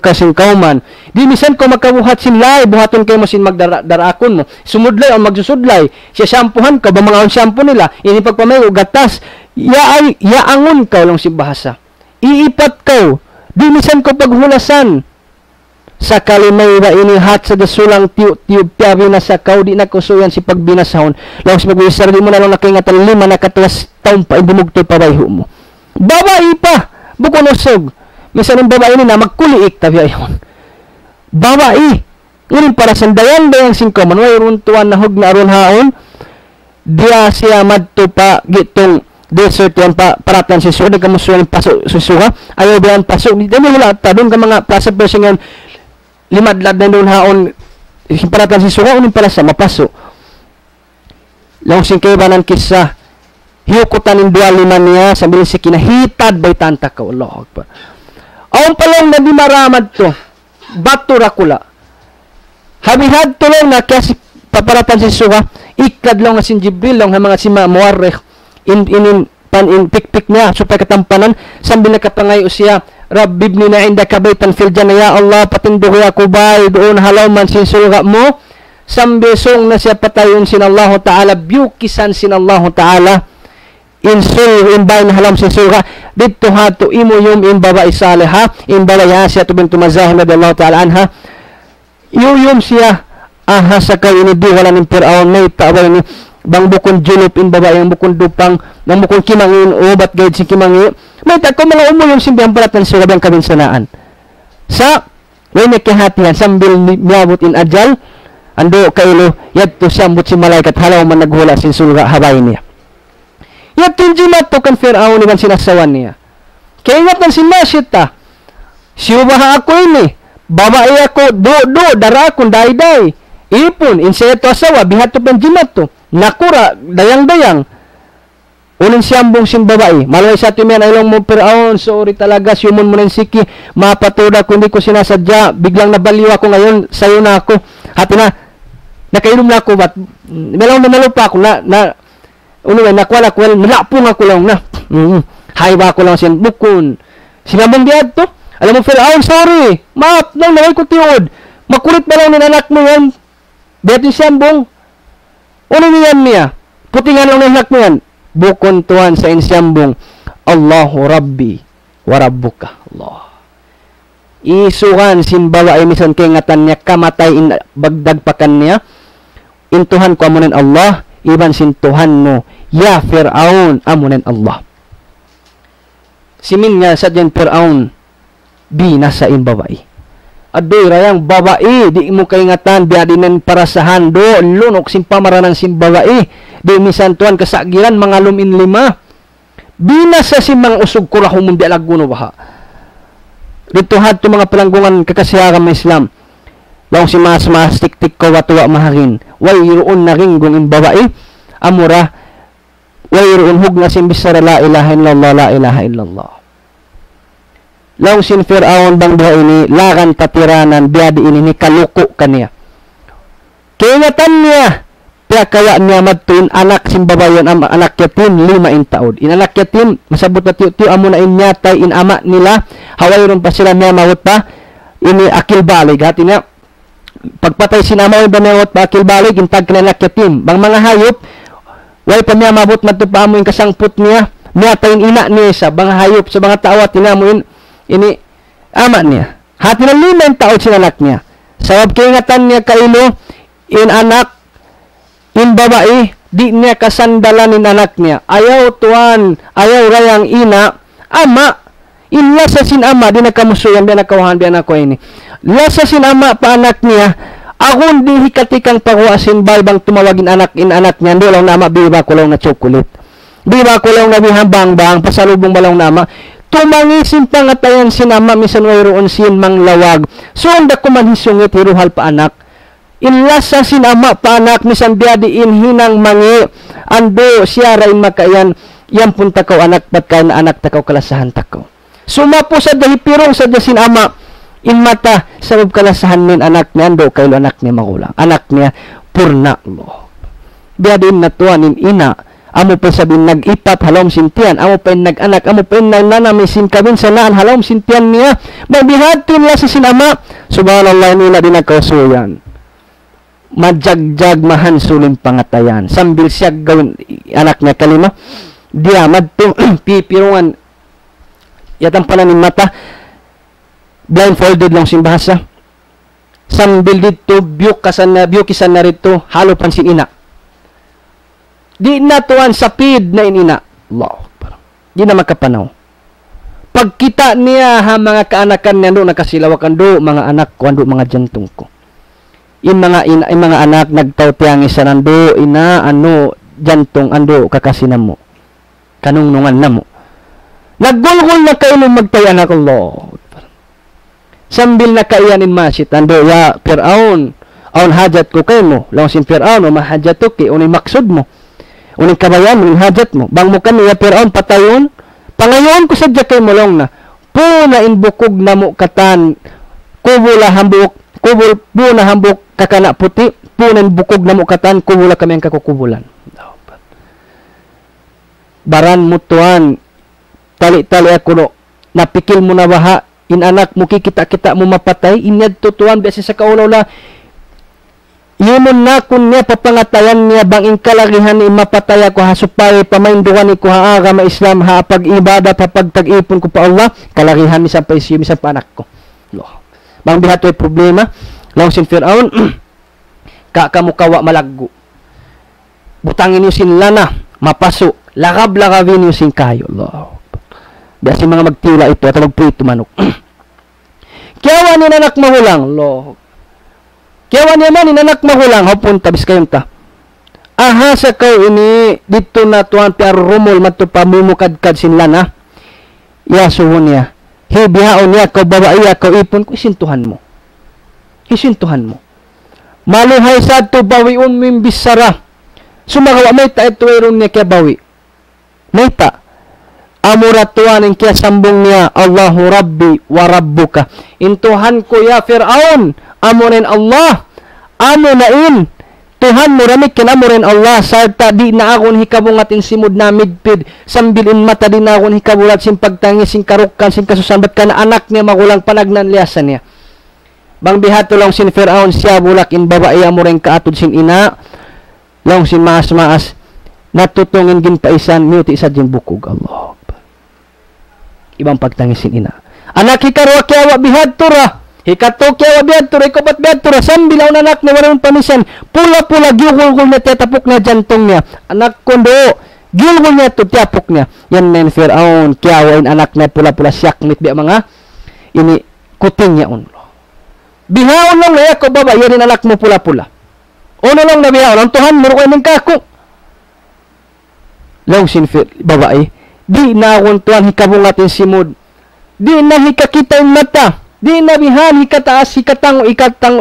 kasing kauman. Di misan ko magkabuhat sin lay, buhaton kayo mo sin magdarakon mo. Sumudlay o magsusudlay. Siya syampuhan ka, ba mga on syampu nila, ini pagpamayo, gatas, yaangon ka lang si bahasa. Iipat ka, di misan ko paghulasan. Sa kalimay ba inihat sa dasulang tiyub piyabi na sa kaw, di na kusuyan si pagbinasahon. Lang si pagbinisar, di mo na lang nakingatan 5 na katuwas taon pa, ibumugto pabayho mo. Babae pa! Bukon usog. Misan yung babae ni na magkuliik tabi ayon. Babae. Ngunit para sa dayang singko man way runtuan na hug na aron haon. Dia siya madto pa gitong desert yan pa paratan si suga kamusuan pasok susuga. Ayaw diyan pasok. Di mo wala ta doon ka mga plaza person yan limadlad na doon haon paratan si suga unin para sa mapasok. Lang sing kay banan kisa hiyukutan ng dualiman niya, sabihin siya kinahitad bay tanta ka. Allah Akbar. Aon palong na di maramad to. Bato rakula. Habihad to lang na kaya si paparatan si Suha, iklad lang na si Jibril lang mga si Muwarrikh in pikpik niya supaya katampanan sambil nakapangayo siya Rabbi ibni na indaka baytan fil jannah ya Allah patinduhi ako bay doon halaw man sin Suha mo sambesong na siya patayon sin Allah Ta'ala biukisan sin Allah Ta'ala insul imbay na halam sin Suha dito hato imo yung babae salihah in balaya siya tubing tumazahim na Allah Ta'ala anha yung siya aha sa kayo ni di wala ng Fir'aun may tawag ni bang bukon julop in babae ang bukon dupang ng bukon kimangin ubat gayud si kimangin may tako mga umo yung simbihan balatan sa labang kabinsanaan sa way nakihatihan sambil miyabot in ajal ando kailo yadto sambot si malaikat halaw man naghula sin sulga habay niya yadto jimat to kan Fir'aun iban sinasawan niya kaya ingatan si Masyita siubaha ako ini babae ako do darakon day ipon inseto asawa bihat to pan jimat to nakura dayang unin siyambong sin babae malay sa tumian ay lang mo Fir'aun sorry talaga siyumon mo ng siki mapatuda kung di ko sinasadya biglang nabaliw ako ngayon sayo na ako hati na nakainom na ako bat melang nalupa ako na unuan nakwala ko nalapong ako lang na hayba ko lang sin bukon sinabong diad to alam mo Fir'aun sorry maap lang naway ko tiod makulit ba lang ni anak mo yan betin siyambong unin niya putingan lang ni anak mo yan bukon tuan sa insyambong Allahu Rabbi wa Rabbuka Allah isuhan sin babae misan kay ngatan niya kamatay in bagdag pakan niya intuhan ko amunin Allah iban sin Tuhan mo ya Fir'aun amunin Allah simin nga sa dyan Fir'aun binasa in babae adoy rayang babae di mo kay ngatan biadinan para sa hando lunok sin pamaranan sin babae di misan tuan kasagiran mga lumin 5 Binas sa simang usog ko rahong mundi alaguno baha. Dito hadto mga palanggungan kakasiyaran ng Islam. Laong si mas tik-tik ko watuwa maharin. Way roon na ring gong babae. Amura. Way roon hug na simbisara la ilaha illallah la ilaha illallah. Laong sin Fir'aun bang buhay ini laran tatiranan biadi ini ni kaluko kaniya. Kingatan niya. Kaya kaya niya madtuin anak sin babayon anak yatim 5 taon. Inanak yatim masabot na tiyo amo na inyatay in ama nila. Haway ron pa sila niya mawot pa. Ini akil balig hati niya. Pagpatay sinama yung banawat pa akil balig intag kananak yatim. Bang mga hayop way pa niya mabot madto amo yung kasangput niya. Niya tayong ina niya sa mga hayop sa mga tao at tinamuin ini ama niya. Hati na 5 taon sinanak niya. Sabab kingatan niya kailo in anak in babae, di niya kasandalan in anak niya. Ayaw tuan, ayaw rayang ina, ama. In lasa sin ama, di na kamusuyan, di na kawahan, di na ko ini. Lasa sin ama pa anak niya, akong di hikatikang pakuasin bang tumawagin anak in anak niya, di lang nama, biba ko lang na chocolate. Biba ko lang na bihambang bang, pasalubong balang nama. Tumangisin pangatayan sin ama, misan wayroon sin manglawag. So, anda ko man hisungit, hiruhal pa anak. Inlasa sin ama panak misan biadi in hinang mangi ando siya rain makayan yan punta ko anak bat kay na anak takaw kalasahan takaw. Sumapo sa dahipirong sa sin ama in mata sabab kalasahan nin anak niya ando kaylo anak niya magulang. Anak niya purna mo. Biadi in natuan in ina amo pa sabin nag-ipat halom sintian amo pa nag-anak amo pa nanami sin kabin sa naan halom sintian niya mabihatin la sa sin ama subhanallah nila din nakausuyan. Majagjag mahansulin pangatayan. Sambil siya gawin anak niya kalima. Dia madto pipirungan. Yatang pala ni mata. Blindfolded lang sin bahasa. Sambil dito biukisan na rito halo pansin ina. Di na tuan sapid na inina. Allah. Di na makapanaw. Pagkita niya ha mga kaanakan niya doon nakasilawakan do mga anak ko ando mga jantong ko. Yung mga anak nagtawtiyang isa nando ina ano jantong ando kakasinan mo kanungnungan na mo naggulgul na kayo magtay anak Allah sambil na kaiyanin masit ando ya Fir'aun aun hajat ko kayo mo lang sin Fir'aun o mahajat ko unay maksud mo unay kabayan unay hajat mo bang mo kaniya Fir'aun patayon pangayon ko sadya kayo mo lang na puna inbukog na mo katan kubula hambuk kubul puna hambuk kakana puti punan bukog na mukatan kumula kami ang kakukubulan baran mutuan tali-tali ako no napikil mo na baha in anak mo kikita-kita mo mapatay inyad tutuan besi sa kaulaw yun na kun niya papangatayan niya bang inkalarihan ni mapatay ako hasupay pamainduhan ni ko haaga ma Islam ha pag-ibada pag-tag-ipon ko pa Allah kalarihan ni sa paisyo sa panak ko bang bihatoy problema lang sin Fir'aun kakamukawa malaggo butangin niyo sin lana mapaso lakab-lakabin niyo sin kayo Allah biasa mga magtiwala ito at magpuito manok kiyawan ni nanak mahulang Allah kiyawan niya man ni nanak mahulang hapon tabis kayong ta aha sa kayo ini dito na tuwan pero rumol matupamumukad-kad sin lana yasuhon niya hibihaon niya kau babae kau ipon ko isintuhan mo maluhay sa ito bawiun mo yung bisara sumagawa may ta ito mayroon niya kaya bawi may ta amuratuan yung kaya sambong niya Allahu Rabbi wa Rabbuka intuhan ko ya Fir'aun amurin Allah amo na in Tuhan mo ramik kinamurin Allah sarta di na akon hikabong atin simud na midpid sambilin mata di na akon hikabulat sin pagtangi sin karukan sin kasusan bat ka na anak niya magulang panagnan liyasan niya bang bihato lang sin Fir'aun siya bulak in babae amureng kaatod sin ina lang sin maas natutungin gin paisan miuti isa din bukog Allah ibang pagtangi sin ina anak hikarwa kiawa bihato ra hikato kiawa bihato ra ikabat bihato ra sambilaw na anak na walang panisan pula-pula gihulgul na tetapok na jantong niya anak kondo gihulgul niya to tiapok niya yan men Fir'aun kiawa in anak na pula-pula siyakmit biya mga ini kuting niya unlo bihaon lang na ako baba, yan in anak mo pula-pula. Una lang na bihaon, ang tuhan, muro kayo ng kako. Lang sin babae, Di na awon-tuan hikabungatin simod. Di na hikakita yung mata. Di na bihan hikataas hikatang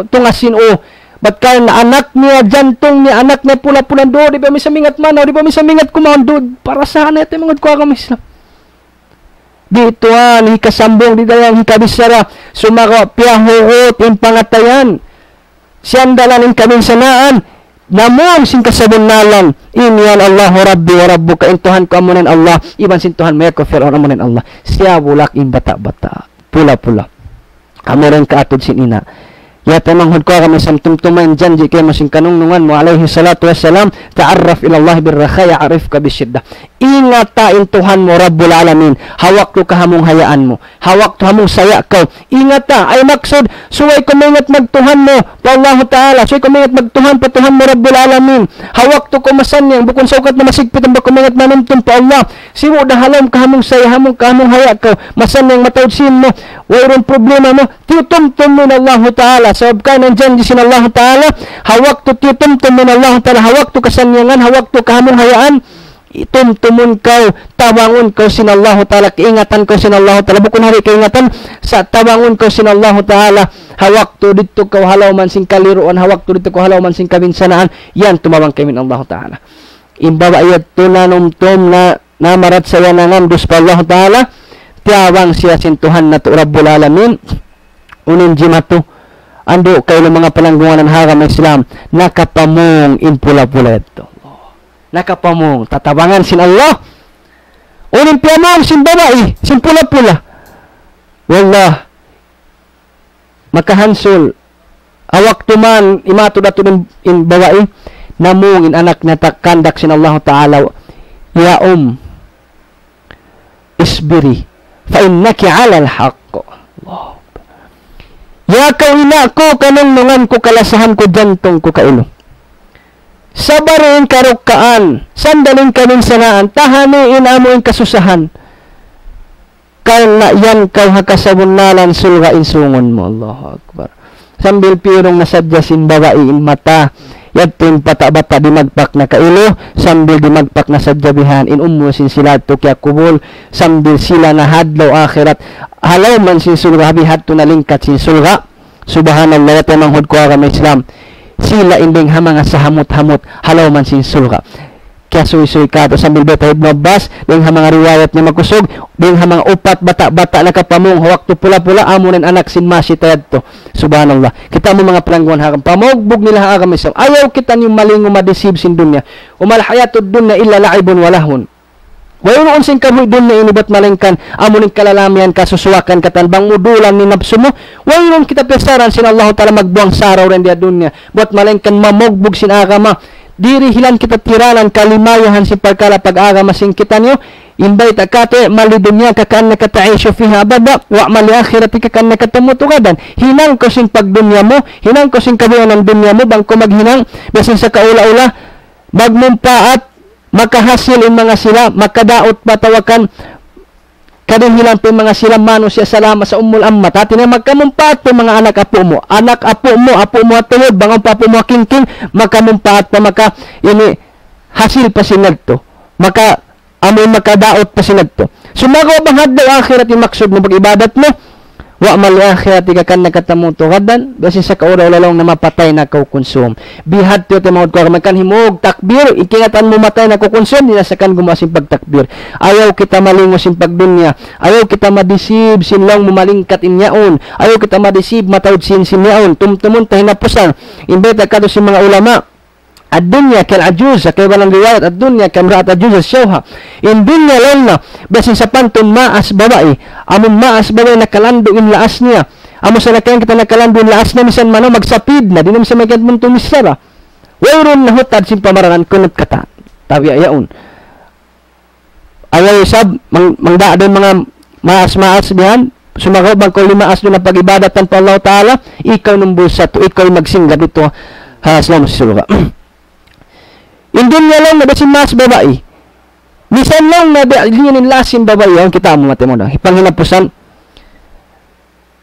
tungasin o. Ba't kaya na anak niya, jantong niya, anak niya pula-pulan do, di ba may samingat manaw, di ba may samingat kumaon do, para saan ito yung mga kuha kami Islam. Di ituan, hikasambong, di dayang hikabisara, sumagawa, piyahuot, yung pangatayan. Siyang dalan yung kaming sanaan, namun sing kasabunalan, inyan Allahu Rabbi wa Rabbu, kaintuhan ko amunin Allah, iban sintuhan maya ko Fir'aun amunin Allah. Siya bulak yung bata-bata, pula-pula. Amurin ka atod sinina. Yata manghud ko kami samtumtuman janji kay masing kanungan mo alayhi salatu wassalam ta'arraf ila Allah birrakha ya'rifka bisyiddah. Ingat ta intuhan mo Rabbul Alamin, hawak to kahamong hayaan mo, hawak to hamong saya ka. Ingat ta ay maksud suway ko mingat magtuhan mo pa Allah Taala, suway ko mingat magtuhan patuhan mo Rabbul Alamin, hawak to ko masanyang bukon sa ukat na masigpit ang bako mingat manumtum pa Allah. Siwo da halom kahamong saya hamong kahamong haya ka, masanyang matawsin mo, wayron problema mo, tiutumtum min Allah Taala. Sabab ka ng janji sin Allah Ta'ala, hawak to tiutumtum min Allah Ta'ala, hawak to kasanyangan, hawak to kahamong hayaan, itumtumun kau, tabangun kau sin Allah Ta'ala, kiingatan kau sin Allah Ta'ala, bukun hari kiingatan, sa tabangun kau sin Allah Ta'ala, hawak to dito kau halaw man sing kaliruan, hawak to dito kau halaw man sing kabinsanaan, yan tumawang kami Allah Ta'ala. Imbaba iyat to nanumtum na namarat sa yanangam dus pa Allah Ta'ala, tiawang siya sin Tuhan na to Rabbul Alamin, unin jimato, ando kayo ng mga palanggungan ng haram Islam, nakapamong impula-pula ito. Nakapamong, tatabangan sin Allah. Unin piyamong sin babae, sin pula-pula. Wallah, makahansol, awak tuman, imato dato in babae, namong in anak na kandak sin Allah Ta'ala, ya isbiri, fa innaki ala al-haqq. Allah. Ya kau ina ko kanong nungan ko kalasahan ko jantong ko kailo. Sabarin karukaan, sandalin kaming sanaan, tahaniin amoing kasusahan. Kaya na yan kau hakasabunalan sulgain sungon mo. Allahu Akbar. Sambil pirong nasadyasin babae mata, yadting pata-bata di magpak na kailo, sambil di magpak na sadyabihan, inumusin sila to kya kubol, sambil sila na hadlaw akhirat, halaw man sin sulga, habihat to nalingkat sin sulga, subhanallah, yato manghud ko kami Islam, sila inding hamanga sa hamot-hamot, halaw man sin sulga. Kaya suy-suy ka to sambil betay mabas, ding hamanga riwayat niya magkusog, ding hamanga upat bata-bata na kapamong, hawak to pula-pula, amunin anak sin masitayad to. Subhanallah. Kita mo mga palangguan hakam, pamogbog nila hakam Islam. Ayaw kita niyong malingo madesib sin dunya. Umal hayatod dunya illa la'ibun walahun. Wayon on sin kahoy dunya inibat malingkan, amunin kalalamian kasusuwakan katanbang mudulan ni nafsu mo. Wayon kita pesaran sin Allah Ta'ala magbuang saraw rin dia dunya. Buat malingkan mamogbog sin agama. Diri hilan kita tiranan kalimayahan si perkara pag-agama sing kita niyo. Imbay takate mali dunya kakaan na kataisyo fiha abada wa mali akhirati kakaan na katamutu kadan. Hinang ko sing pagdunya mo, hinang ko sing kabuyan ng dunya mo, bang ko maghinang, basin sa kaula-ula, magmumpaat, makahasil in mga sila, makadaot patawakan, kadang hilang po mga sila mano siya salama sa umul ammat. At na magkamumpaat po mga anak apo mo at tuhod, bangang papo mo kingking, magkamumpaat pa maka, ini, hasil pa sinagto. Maka, amoy makadaot pa sinagto. Sumagawa bang hadlaw akhirat yung maksud mo pag-ibadat mo? Wa mali akhirat ikakan nakatamuto kadan, basin sa kaura-ulalong na mapatay na kukonsum. Bihad tiyo tayo mga makan himog, takbir, ikingatan mo matay na kukonsum, dinasakan gumasin pagtakbir. Ayaw kita malingos sin pagdunya, ayaw kita madisib, sinlong mumalingkat inyaon, ayaw kita madisib, matawid sin sinyaon, tumtumun tahinapusan, imbeta ka si mga ulama, ad-dunya kal-ajuz, kay walang riwayat, ad-dunya kamraat ajuz as-syawha. In dunya lang na, basin sa pantun maas babae, amon maas babae nakalando in laas niya, amo sa nakayan kita nakalando in laas na misan mano magsapid na, di naman sa magkat mong tumisara. Wayron na hutad sin pamarangan kunot kata, tawi ayaon. Ayaw sab, mangda doon mga maas-maas diyan, sumagaw bang ko limaas doon na pag-ibadatan pa Allah Ta'ala, ikaw nung bulsa to, ikaw magsingga dito, salamat sa suluka. Hindi niya lang na basin mas babae. Misan lang na liyanin lasin babae. Ang kita mo mati mo na. Panghinapusan.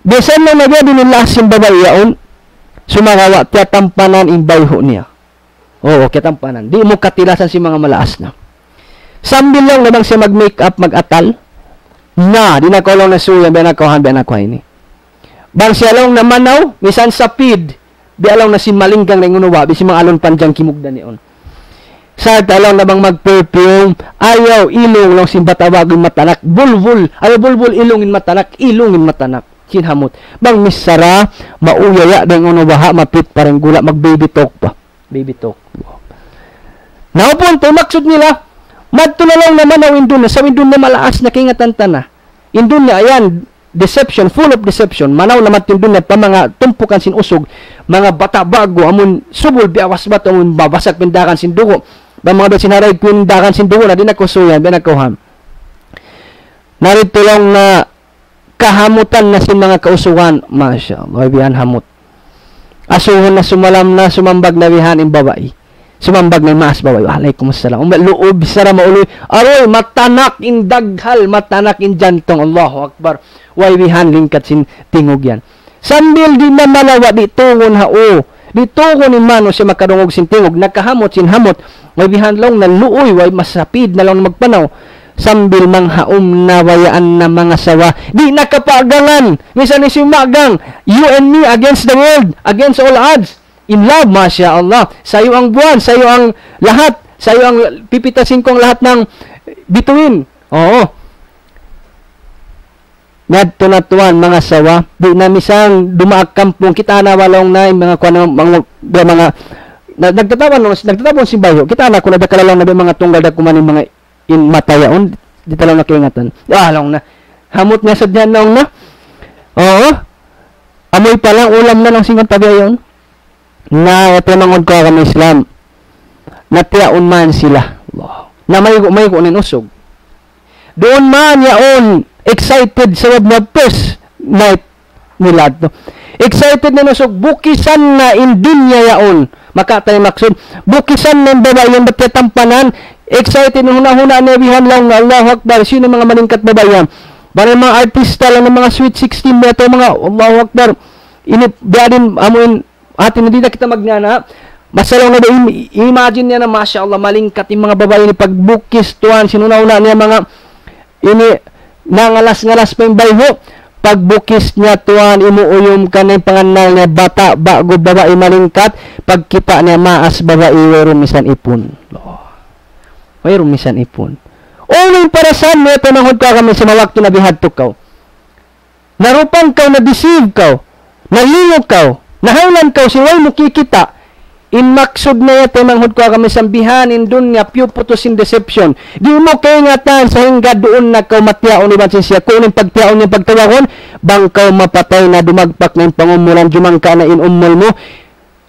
Bisan lang na liyanin lasin babae yaon. Sumagawa. Kaya tampanan in bayho niya. Oo, kaya tampanan. Di mo katilasan si mga malaas na. Sambil lang namang siya mag-make up, mag-atal. Na, di na ko lang nasuyan, binakawahan ini. Bang siya lang na manaw, misan sa pid, di alaw na si malinggang na ngunuwa, si mga alon panjang kimugda niyon. Sa talaw na bang mag-perfume, ayaw, ilong lang si batawagin matanak, bulbul, ayaw bulbul, ilongin matanak, ilongin matanak, kinhamot. Bang misara, mauyaya, dang ngunuwa, mapit parang gula, mag-baby talk pa. Baby talk. Naupon, maksud nila, madto na lang naman ang indun na, sa indun na malaas na kingatan na. Indun na, ayan, deception, full of deception. Manaw naman indun na pa mga tumpukan sin usog, mga bata bago, amon subol, biawas bato, amon babasag pindakan sin dugo. Ba mga sinaray pindakan sin dugo na din ako suyan, binakawahan. Narito lang na kahamutan na sin mga kausugan, masya Allah, bihan hamot. Asuhon na sumalam na, sumambag na bihan in babae. Sumambag na maas babae. Waalaikumsalam. Loob, sara mauloy. Aroy, matanak in daghal, matanak in jantong. Allahu Akbar. Way bihan kat sin tingog yan. Sambil di na malawa, di tungon hao. Di tungon ni mano siya makadungog sin tingog. Nakahamot sin hamot. Way bihan lang na luoy, way masapid na lang magpanaw. Sambil manghaom na wayaan na mga sawa. Di nakapagangan. Misan ni si magang, you and me against the world, against all odds. In love, masya Allah. Sa'yo ang buwan, sa'yo ang lahat. Sa'yo ang pipitasin kong lahat ng bituin. Oo. Ngadto na tuwan, mga sawa. Di na misang dumaag kampong. Kita na walong na yung mga nagtatabon si Bayo. Kita na kung nadakalalang na mga tunggal na kumanin mga in matayaon. Di talaw na kiingatan. Long na. Hamot niya sa dyan na. Oo. Amoy pa lang, ulam na lang singon tabi ayon. Na ito mangod ko kami Islam, natiyaon man sila, na may ko ninusog. Doon man yaon, excited sa web na first night nila to. Excited na nusog, bukisan na in dunya yaon, makatay maksud, bukisan na babae yung batatampanan, excited na huna-huna nebihan lang na Allahu Akbar, sino mga maningkat babayan, parang mga artista lang ng mga Sweet 16 na ito, mga Allahu Akbar, biadin amuin, atin hindi na kita magnana, masalaw na ba, imagine niya na masya Allah, malingkat yung mga babae ni pagbukis tuwan, sinuna-una niya mga, nangalas-ngalas pa yung bayho, pagbukis niya tuwan, imuuyom ka na yung panganal niya, bata, bago babae malingkat, pagkita niya maas babae, mayroon misan ipon. Mayroon misan ipon. Only para saan mo, ito nahod ka kami sa mawakto na bihadto ka. Narupang ka, na-deceive ka, nalingog ka, nahanglan ka, siway mo kikita, in maksud na ito, manghod ko kami sambihan, in dun nga, putos in deception. Di mo kaingatan sa hingga doon na kaw matyaon, iban siya, kung yung pagtyaon yung pagtawakon, bang kaw mapatay na dumagpak na yung pangumulan, dumangka na in umol mo,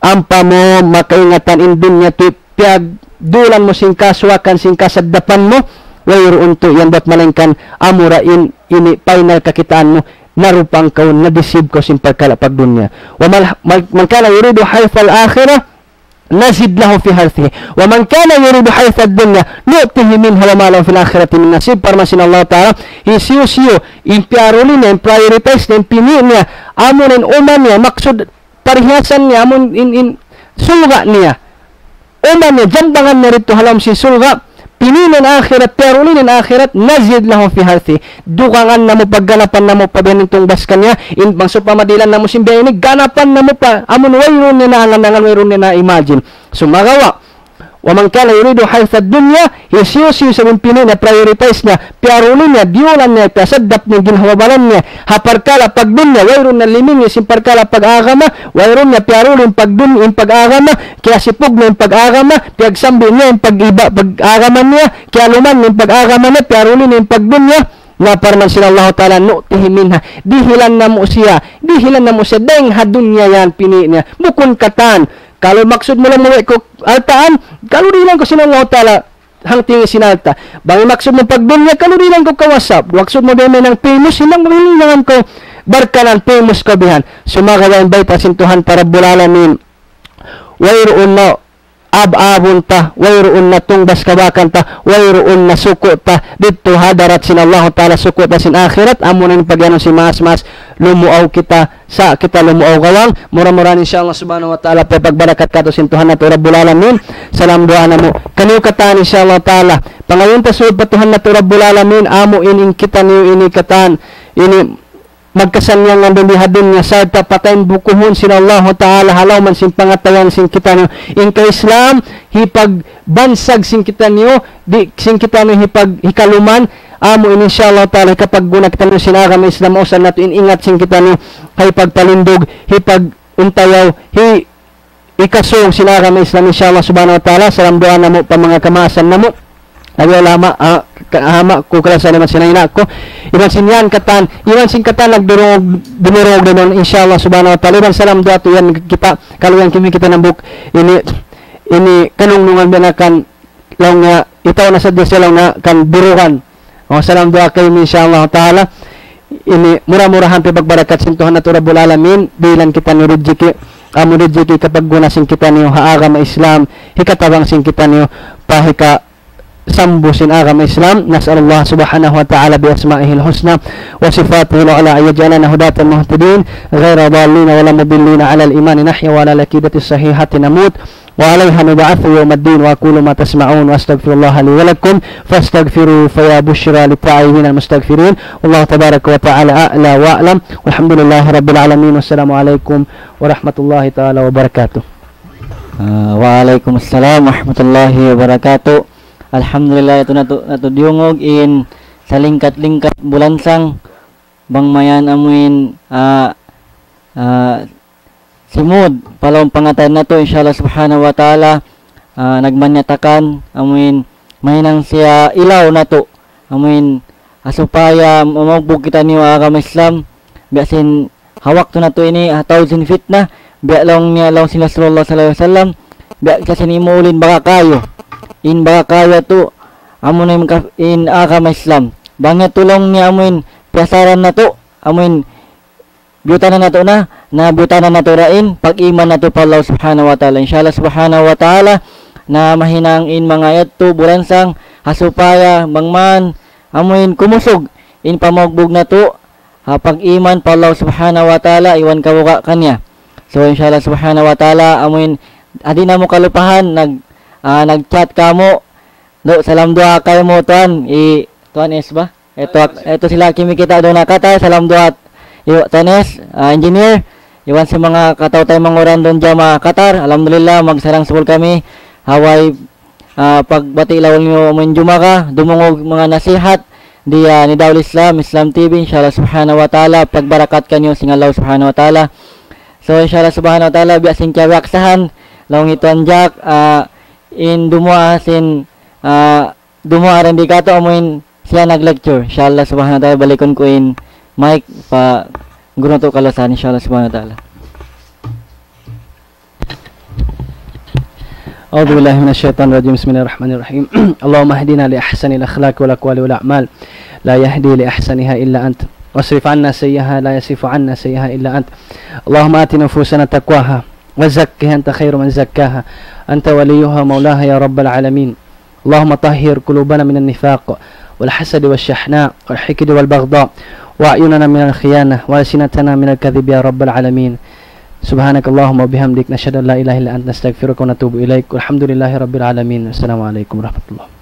ampa mo, makaingatan, in dun nga, piyag, dulan mo sing kaswakan, sing kasadapan mo, wayroon to, yan ba't malangkan, amura in final kakitaan mo, narupang kaw, na-deceive ko sin pagkalapag dunya. Wa man kana yuridu hayfa al-akhirah, nazid lahu fi harthihi. Wa man kana yuridu hayfa ad-dunya, nu'tihi minha wa ma lahu fil akhirati min nasib. Parmasin Allah Ta'ala, isiyo impiaruli niya, prioritize niya, pini niya, amon in uman niya, maksud, parihasan niya, amon in sulga niya. Uman niya, jantangan niya rito halam si sulga, pininan akhirat, pero ulinin akhirat, nazid lahu fi harthi. Dukangan na mo, pagganapan na mo, pabiyanintong baskan niya, in bangso pamadilan na mo simbiyanig, ganapan na mo pa, amon wayron niya na, angan wayron niya na imagine. Sumagawa, wa man kana yuridu haytha dunya, isiyo sa pinin na prioritize niya, pero ulin niya, diulan niya, kasadap niya, ginhawabalan niya, haparkala pag dunya, wayron na liming niya, simparkala pag-agama, wayron niya, pero ulin pag dunya, in pag-agama, kaya sipog niya, in pag-agama, piyagsambi niya, in pag-agama niya, kaya luman in pag-agama niya, pero ulin in pag dunya, na parman sila Allah Ta'ala, nu'tihi minha, dihilan na mo siya, deng hadunya yan, pini niya, bukun katan, kalau maksud mo lang mo ko altaan, kalau di lang ko sila Allah Ta'ala hang tingi sinalta. Bang maksud mo pagdunya, kalau di lang ko kawasap. Maksud mo din ng famous, hinang mahilingan ko barkanan famous kabihan. Sumagawa yung bayta sintuhan para bulala min wayroon na ab-abon ta, wayroon na tungbas kabakan ta, wayroon na suko ta, dito hadarat sin Allah Ta'ala suko ta sin akhirat, amo na yung pagyanon si mas lumuaw kita, sa kita lumuaw gawang, mura-mura insyaAllah subhanahu wa ta'ala, pagbarakat ka to sintuhan na to Rabbul Alamin, salam doa na mo, kaniw katan insyaAllah ta'ala, pangayon ta suod patuhan na to Rabbul Alamin, amo ining kita niyo ini katan, ini magkasanyang ang dumihadin nga sa tapatayin bukuhon sila Allah Ta'ala halaw man sin pangatayan sin kita niyo in ka Islam hipag bansag sin kita niyo di sin kita niyo hipag hikaluman amo in insyaAllah Ta'ala kapag guna kita niyo sinara may Islam usan nato ingat sin kita niyo kay pagpalindog hipag untayaw ikasong sinara may Islam insyaAllah subhanahu wa ta'ala salam doa na mo pa mga kamasan na mo Ayaw lama, hama ko kala sa naman sinayna ko. Iban sinyan katan, nagdurog naman inshallah subhanahu wa ta'ala. Iban salam doa to yan kita, kaluyan kimi kita ng buk. Ini kanungan na kan lang nga itaw na sa Dios lang na kan durugan. O salam doa kay inshallah ta'ala. Ini mura-murahan pe pagbarakat sintuhan na to Rabbul Alamin. Bilan kita ni Rujiki. Amo Rujiki kapag gunasin kita niyo haagam Islam, hikatabang sin kita niyo pahika sambu sin agama Islam. Nas'alullah subhanahu wa ta'ala bi asma'ihil husna wa sifatihi al-a'la ay yaj'alana hudatan muhtadin ghayra dallin wa la mudillin 'ala al-iman nahya wa 'ala al-aqidati as-sahihati namut wa 'alayha nub'athu yawm ad-din wa aqulu ma tasma'un wa astaghfirullah li wa lakum fastaghfiru fa ya bushra lit-ta'ibin al-mustaghfirin wallahu tabaraka wa ta'ala a'la wa a'lam walhamdulillahi rabbil alamin wassalamu alaikum warahmatullahi ta'ala wabarakatuh. Waalaikumsalam warahmatullahi wabarakatuh. Alhamdulillah ito natudiyungog in sa lingkat-lingkat bulansang bangmayan amuin simud palawang pangatayan na to inshallah subhanahu wa ta'ala nagmanyatakan amuin mahinang siya ilaw na to amuin asupaya umagbog kita niyo agama Islam biasin hawak to na to ini 1,000 feet na biya lang niya lang sila sallallahu alaihi wasallam biya kasi ni maulin baka kayo in baka kaya to amo na in agama Islam bangya tulong niya amuin piasaran na to amuin biyutanan na to na biyutanan na to rain pag-iman na to pa Allah subhanahu wa ta'ala inshallah subhanahu wa ta'ala na mahinang in mga yato bulansang hasupaya mangman amuin kumusog in pamagbog na to pag-iman pa Allah subhanahu wa ta'ala iwan kawuka kanya so inshallah subhanahu wa ta'ala amuin adi na mo kalupahan nag-chat ka mo do salam doa kayo mo tuan tuan es ba ito sila kimi kita do nakata salam doa tanes engineer iwan sa mga kataw tay manguran don jama Qatar alhamdulillah magsarang sul kami haway pagbati lawon nyo mo juma ka dumungog mga nasihat di ni Daul Islam TV inshallah subhanahu wa ta'ala pagbarakat kanyo sing Allah subhanahu wa ta'ala so inshallah subhanahu wa ta'ala biasing kawaksahan lawong ituan jak in dumua sin dumua rin di kato amuin siya nag-lecture inshallah subhanahu wa ta'ala balikon ko in mic pa guna to kalasan inshallah subhanahu wa ta'ala. أعوذ بالله من الشيطان الرجيم بسم الله الرحمن الرحيم اللهم اهدنا لأحسن الأخلاق والأقوال والأعمال لا يهدي لأحسنها إلا أنت واصرف عنا سيئها لا يصرف عنا سيئها إلا أنت اللهم آت نفوسنا تقواها وزكها أنت خير من زكاها أنت وليها مولاها يا رب العالمين اللهم طهر قلوبنا من النفاق والحسد والشحناء والحقد والبغضاء وأعيننا من الخيانة وألسنتنا من الكذب يا رب العالمين سبحانك اللهم وبحمدك نشهد أن لا إله إلا أنت نستغفرك ونتوب إليك والحمد لله رب العالمين السلام عليكم ورحمة الله